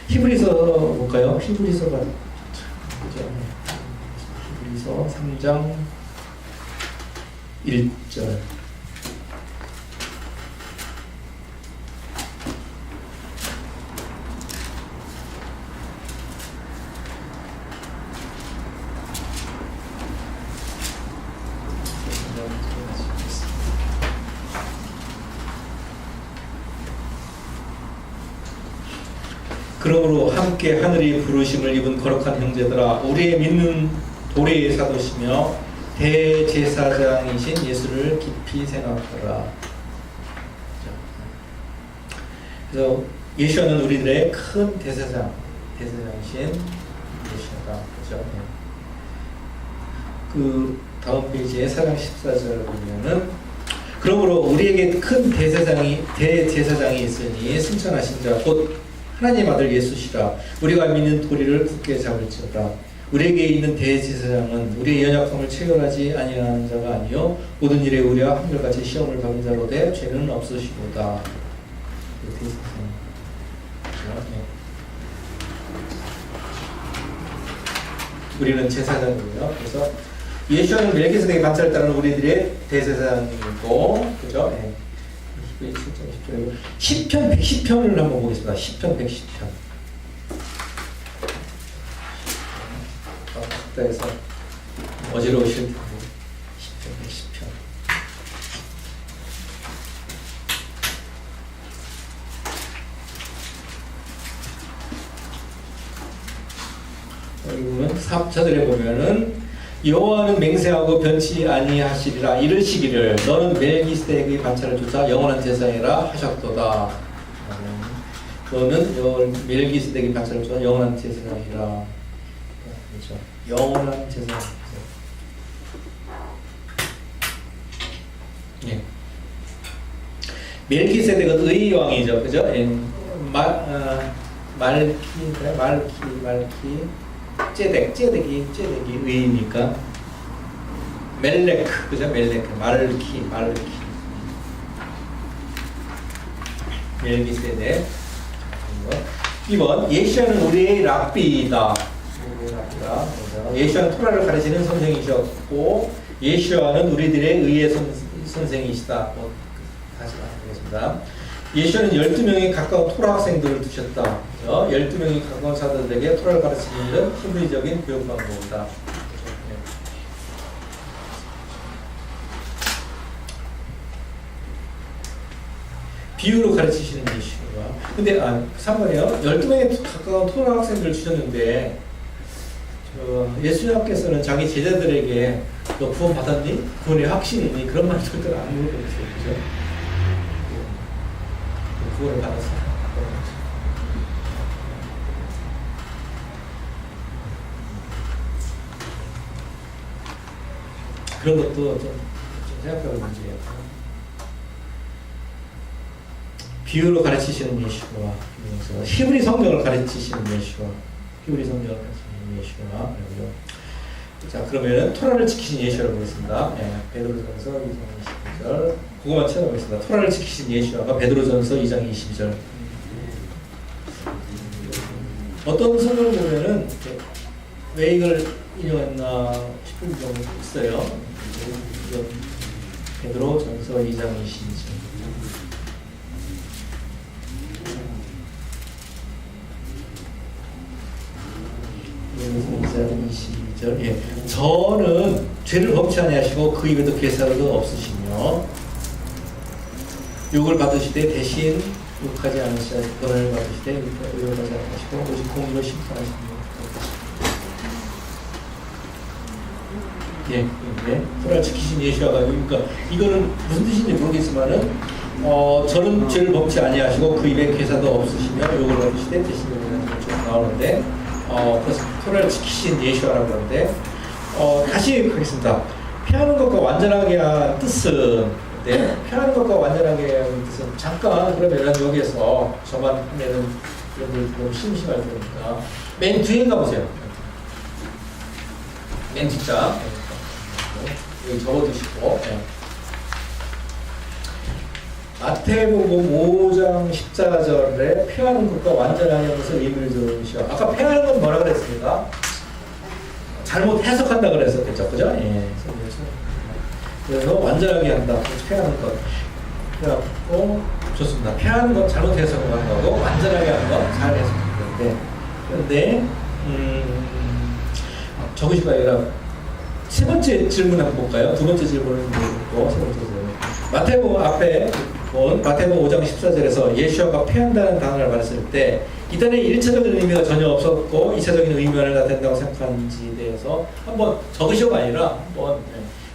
Speaker 3: 히브리서 볼까요? 히브리서가 그죠? 히브리서 3장 1절. 그러므로 함께 하늘이 부르심을 입은 거룩한 형제들아, 우리의 믿는 도래의 사도시며 대제사장이신 예수를 깊이 생각하라. 그래서 예수는 우리들의 큰 대제사장이신 예수다. 그죠? 그 다음 페이지에 4장 14절을 보면은 그러므로 우리에게 큰 대제사장이 있으니 승천하신 자 곧 하나님 아들 예수시라. 우리가 믿는 도리를 굳게 잡을지어다. 우리에게 있는 대제사장은 우리의 연약함을 체결하지 아니하는 자가 아니요 모든 일에 우리와 한결같이 시험을 받은 자로 돼 죄는 없으시도다. 우리는 제사장이고요. 그래서 예수는 멜기세덱의 반차를 따르는 우리들의 대제사장이고, 그죠? 네. 10편 110편을 한번 보겠습니다. 10편 110편. 각다에서 어지러우실 텐데 10편 110편. 여기 보면 4절에 보면은 여호와는 맹세하고 변치 아니하시리라 이르시기를 너는 멜기세덱의 반차를 주사 영원한 제사장이라 하셨도다. 너는 멜기세덱의 반차를 주사 영원한 제사장이라. 그렇죠. 영원한 제사장. 예. 멜기세덱은 의의 왕이죠, 그죠? 말키 째덱이 의니까 멜레크, 그죠? 멜레크, 말키. 멜기세덱. 2번, 예시아는 우리의 랍비이다. 예시아는 토라를 가르치는 선생이셨고, 예시아는 우리들의 의의 선생이시다. 다시 말하겠습니다. 예시아는 12명의 가까운 토라 학생들을 두셨다. 12명의 가까운 사도들에게 토라를 가르치는 일은 힘리적인 교육 방법이다. 비유로 가르치시는 예시가. 근데 3번이요. 12명의 가까운 토라 학생들을 주셨는데 예수님께서는 자기 제자들에게 너 구원 받았니? 구원의 확신이 있니? 그런 말 절대로 안 물어보셨어요. 그죠? 구원을 받았어. 그런 것도 좀 생각해볼 문제예요. 비유로 가르치시는 예수와 히브리 성경을 가르치시는 예수와 히브리 성경을 가르치시는 예수와 자 그러면 토라를 지키신 예수라고 보겠습니다. 베드로전서 2장 20절 그거만 찾아보겠습니다. 토라를 지키신 예수가 베드로전서 2장 20절 어떤 성경을 보면은 왜 이걸 인용했나 싶은 경우도 있어요. 베드로전서 2장 20절 무슨 22절 저는 죄를 범치 아니하시고 그 입에도 괴사도 없으시며 욕을 받으시되 대신 욕하지 않으시고 권한을 받으시되 욕하지 않으시고 오직 공의로 심판하십니다. 토라를 지키신 예수가 그러니까 이거는 무슨 뜻인지 모르겠지만은 저는 죄를 범치 아니하시고 그 입에 괴사도 없으시며 욕을 받으시되 대신 욕을 받으시고 나오는데 그래서 토라를 지키신 예수라고 하는데 다시 하겠습니다. 피하는 것과 완전하게 한 뜻은 피하는 것과 완전하게 한 뜻은 잠깐 그러면 여기에서 저만 하면은 여러분들 너무 심심할 테니까 맨 뒤에 가보세요. 맨 뒷자 여기 적어두시고 마태복음 5장 14절에 피하는 것과 완전하게 하면서 의미를 들으시오. 아까 피하는 건 뭐라 그랬습니까? 잘못 해석한다 그랬었겠죠, 그죠? 그래서 완전하게 한다. 피하는 것. 그래갖고 좋습니다. 피하는 건 잘못 해석한 거고 완전하게 하는 건 잘 해석한 건데. 그런데 적으시고 아니라 세 번째 질문 한번 볼까요? 두 번째 질문은 뭐고 세 번째 질문. 마태복음 앞에 마태복음 5장 14절에서 예수가 패한다는 단어를 말했을 때 이단의 1차적인 의미가 전혀 없었고 2차적인 의미가 나타낸다고 생각하는지에 대해서 한번 적으시고가 아니라 한번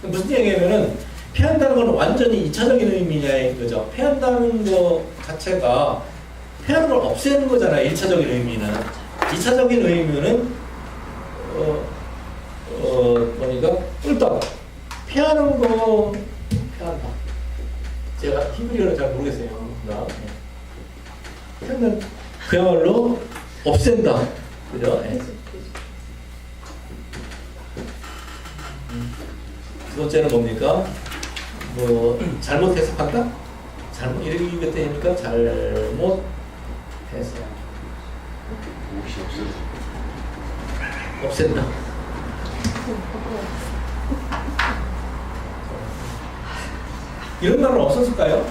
Speaker 3: 무슨 얘기냐면은 패한다는 건 완전히 2차적인 의미냐의 거죠. 패한다는 거 자체가 패하는 걸 없애는 거잖아요. 1차적인 의미는. 2차적인 의미는 뭐니까 꿀떡 패하는 거 패한다. 제가 히브리어를 잘 모르겠어요. 패는 그야말로 없앤다. 그죠? 두 번째는 뭡니까? 잘못 해석한다? 잘못 이렇게 되니까 잘못 해석. 없앤다. 이런 말은 없었을까요?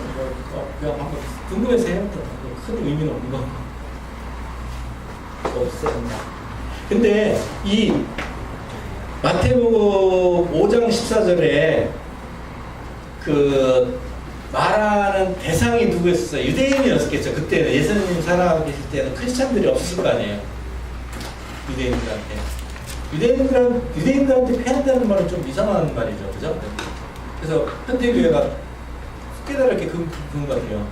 Speaker 3: 그냥 한번 궁금해서 해요. 큰 의미는 없는 거. 없앤다. 근데 이 마태복음 5장 14절에 그 말하는 대상이 누구였어요? 유대인이었겠죠. 그때는 예수님 살아 계실 때는 크리스찬들이 없었을 거 아니에요. 유대인들한테 패한다는 말은 좀 이상한 말이죠. 그죠? 그래서 현대교회가 깨달을 게 그런 것 같아요.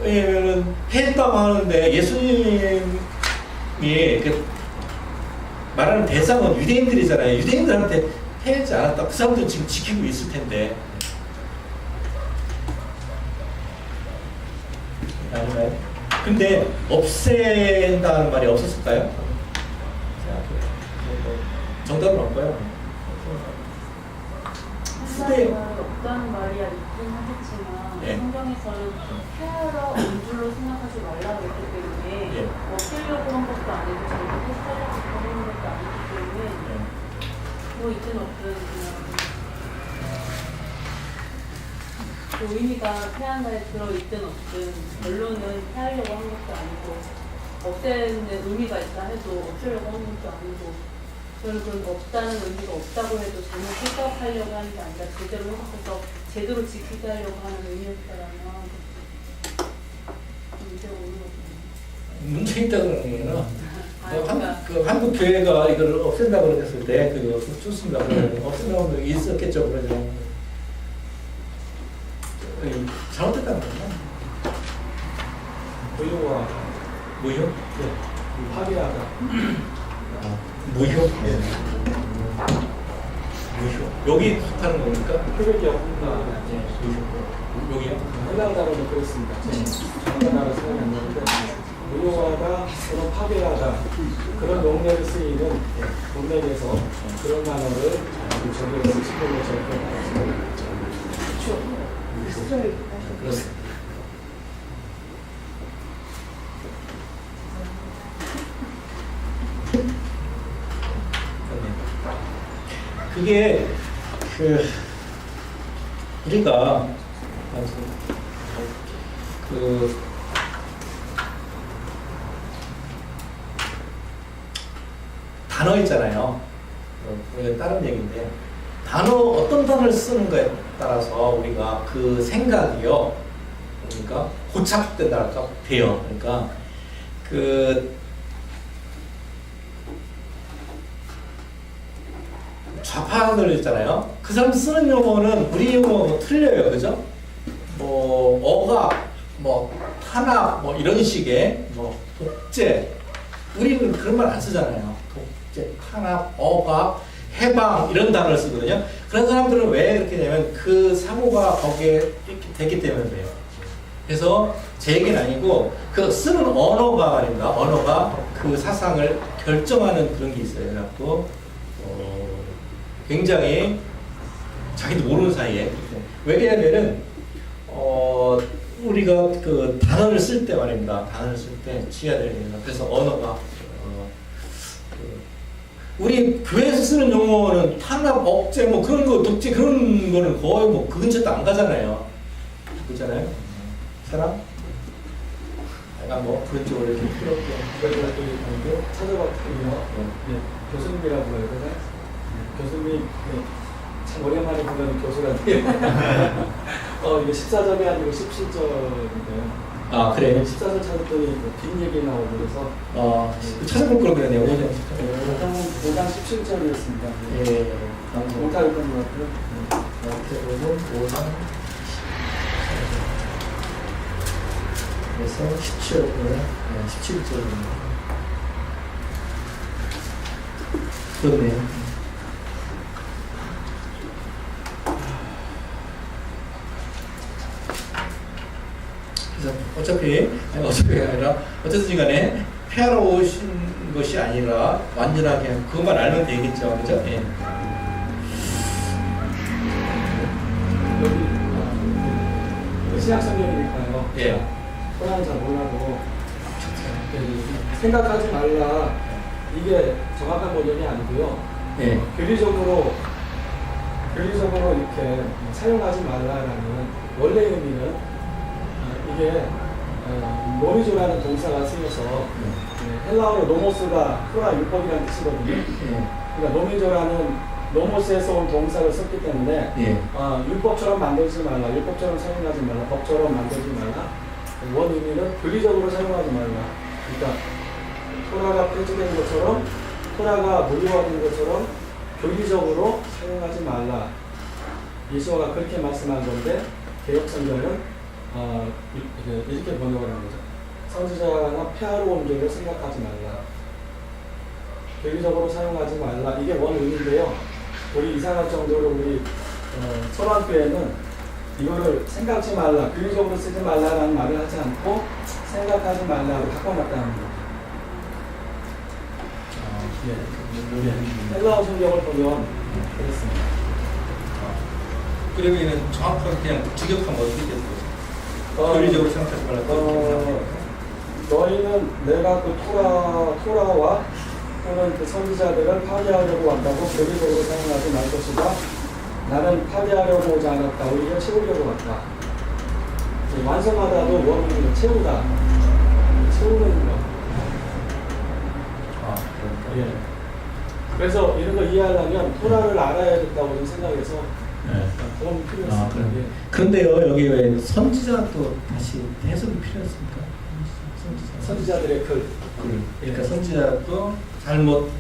Speaker 3: 왜냐면은 패했다고 하는데 예수님이 말하는 대상은 유대인들이잖아요. 유대인들한테 패하지 않았다. 그 사람들은 지금 지키고 있을 텐데. 아닌가요? 근데 없앤다는 말이 없었을까요? 정답은 없고요. 후대
Speaker 4: 없다는 말이 있긴 하겠지만
Speaker 3: 예.
Speaker 4: 성경에서는 폐하러 음줄로 생각하지 말라고 했기 때문에
Speaker 3: 예.
Speaker 4: 없애려고 한 것도 아니고 잘못했으려고 하는 것도 아니기 때문에 뭐 있든 없든 그냥 그 의미가 폐하나에 들어있든 없든 결론은 폐하려고 한 것도 아니고 없애는 의미가 있다 해도 없애려고 하는 것도 아니고 저는 그런 없다는 의미가 없다고 해도 잘못 해석하려고 하는 게 아니라 제대로 해석해서 제대로 지키게 하려고 하는 의미였다라면 문제가 오는 거죠.
Speaker 3: 문제 있다 그러는 거는
Speaker 4: 그러니까
Speaker 3: 한국 교회가 이걸 없앤다고 그랬을 때 좋습니다. 없앤다고 있었겠죠. 그러죠. 잘못됐다는 거구나.
Speaker 5: 무효화,
Speaker 3: 무효?
Speaker 5: 네, 파괴하다.
Speaker 3: 무효? 네. 무효. 여기 하는 겁니까?
Speaker 5: 표백이 없다.
Speaker 3: 네, 무효. 여기요?
Speaker 5: 해당 단어는 그렇습니다. 정확한 단어 생각이 안 나는데 무효화다, 또는 파괴하다 그런 용례를 쓰이는 문맥에서 그런 단어를 적용해서 시골로 적용하겠습니다.
Speaker 3: 그렇습니다. 그게 우리가 단어 있잖아요. 다른 얘기인데 단어 어떤 단어를 쓰는가에 따라서 우리가 그 생각이요, 그러니까 고착된다랄까 돼요. 그러니까 좌파들 있잖아요. 그 사람 쓰는 용어는 우리 용어하고 틀려요, 그죠? 뭐 어각, 뭐 탄압, 뭐 이런 식의 뭐 독재, 우리는 그런 말 안 쓰잖아요. 독재, 탄압, 어각, 해방 이런 단어를 쓰거든요. 그런 사람들은 왜 이렇게 되면 그 사고가 거기에 이렇게 됐기 때문에 그래요. 그래서 제 얘기는 아니고 그 쓰는 언어가 말입니다. 언어가 그 사상을 결정하는 그런 게 있어요. 그래갖고 굉장히 자기도 모르는 사이에 왜냐면은 우리가 그 단어를 쓸 때 말입니다. 단어를 쓸 때 지어야 됩니다. 그래서 언어가 우리 교회에서 쓰는 용어는 탄압, 억제, 뭐 그런 거, 독재 그런 거는 거의 뭐 그 근처도 안 가잖아요. 그렇잖아요. 사람? 내가 뭐 그런 쪽으로 이렇게
Speaker 5: 저희가 또 찾아봤거든요. 네, 교수님이라고 해요. 교수님 참 오랜만에 보는 교수라는데요. 이게 14절이 아니고 17절인데요.
Speaker 3: 아 그래요?
Speaker 5: 14절 찾았더니 빈 얘기 나오고 그래서
Speaker 3: 찾아볼 걸 그러네요.
Speaker 5: 5장 17절이었습니다.
Speaker 3: 예.
Speaker 5: 못하겠던 것 같아요.
Speaker 3: 그리고 5장 그래서 17절입니다. 그렇네요. 그래서 어차피 아니라 어쨌든 간에 폐하러 오신 것이 아니라 완전하게 그것만 알면 되겠죠. 그죠? 예.
Speaker 5: 여기 신약 성경이니까요.
Speaker 3: 예.
Speaker 5: 호랑이 잘 몰라도 생각하지 말라 이게 정확한 번역이 아니고요.
Speaker 3: 예.
Speaker 5: 교리적으로 이렇게 사용하지 말라라는 원래 의미는 이게 노미조라는 동사가 쓰여서 헬라어로 노모스가 토라 율법이라는 뜻이거든요. 그러니까 노미조라는 노모스에서 온 동사를 썼기 때문에 율법처럼 만들지 말라, 율법처럼 사용하지 말라, 법처럼 만들지 말라. 원 의미는 교리적으로 사용하지 말라. 그러니까 토라가 폐지된 것처럼, 토라가 무효화된 것처럼 교리적으로 사용하지 말라. 예수가 그렇게 말씀한 건데 개역 성경은 이렇게 번역을 한 거죠. 선지자나 폐하러 온 교를 생각하지 말라. 교리적으로 사용하지 말라. 이게 원 의미인데요. 우리 이상할 정도로 우리 서론교회는 이거를 생각지 말라, 교리적으로 쓰지 말라라는 말을 하지 않고 생각하지 말라고 바꿔놨다는 거죠. 헬라어 성경을 보면 그렇습니다.
Speaker 3: 그러면 정확하게 그냥 직역하면 어떻게 될까요? 교리적으로 생각하지 말라고.
Speaker 5: 너희는 내가 그 토라와 또는 그 선지자들을 파괴하려고 한다고 교리적으로 사용하지 말 것이다. 나는 파괴하려고 오지 않았다. 오히려 채우려고 왔다. 완성하다도 원하는 채우다. 채우는 거. 예. 그래서 이런 걸 이해하려면 토라를 알아야겠다고 저는 생각해서 도움이 필요했습니다. 예.
Speaker 3: 그런데요, 여기 왜 선지자도 다시 해석이 필요했습니까?
Speaker 5: 선지자들의 글.
Speaker 3: 그러니까 선지자도 잘못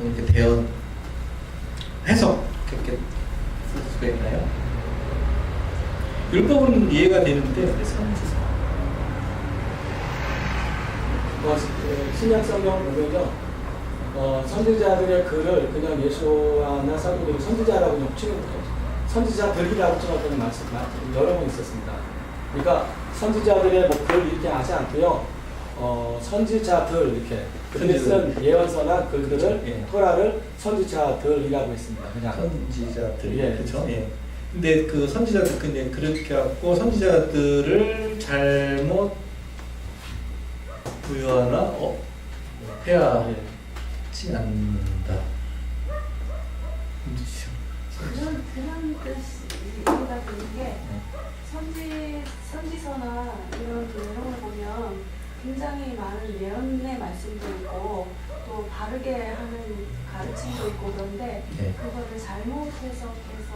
Speaker 3: 이렇게 대언 해석 그렇게 쓸 수가 있나요? 율법은 이해가 되는데 왜 선지자?
Speaker 5: 신약 성경 보면요, 선지자들의 글을 그냥 예수와나 사도들이 선지자라고 그냥 치는 거죠. 선지자들이라고 쳐놨다는 말씀 여러 번 있었습니다. 그러니까 선지자들의 뭐 글 이렇게 하지 않고요, 선지자들 이렇게 그들이 쓴 예언서나 글들을
Speaker 3: 예.
Speaker 5: 토라를 선지자들이라고 했습니다. 그냥
Speaker 3: 선지자들,
Speaker 5: 예.
Speaker 3: 그렇죠. 예. 근데 그 선지자들 근데 그렇게 갖고 선지자들을 잘못 부여하나 해야지 않는다.
Speaker 6: 그런 뜻이 이해가 되는 게 선지서나 이런 내용을 보면 굉장히 많은 예언의 말씀도 있고 또 바르게 하는 가르침도 있고 그런데
Speaker 3: 네.
Speaker 6: 그거를 잘못 해석해서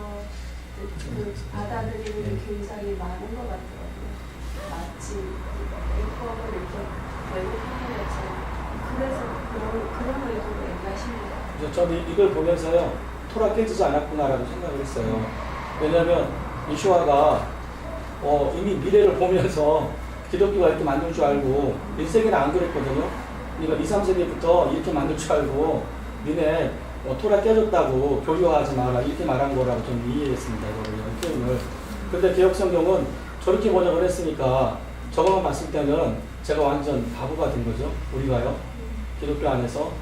Speaker 6: 그 받아들이는 게 굉장히 많은 것 같더라고요. 마치 율법을 이렇게 왜곡하는 것처럼 그래서 그런 의도로 얘기하신 것 같아요.
Speaker 5: 저는 이걸 보면서요, 토라 깨지지 않았구나라고 생각을 했어요. 왜냐하면 이슈아가 이미 미래를 보면서 기독교가 이렇게 만들 줄 알고 1세기는 안 그랬거든요. 그러니까 2, 3세기부터 이렇게 만들 줄 알고 니네 토라 깨졌다고 교류하지 마라 이렇게 말한 거라고 저는 이해했습니다. 이 표현을. 근데 개혁성경은 저렇게 번역을 했으니까 저것만 봤을 때는 제가 완전 바보가 된 거죠. 우리가요. 기독교 안에서.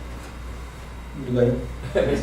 Speaker 3: 누가요?
Speaker 5: 아니,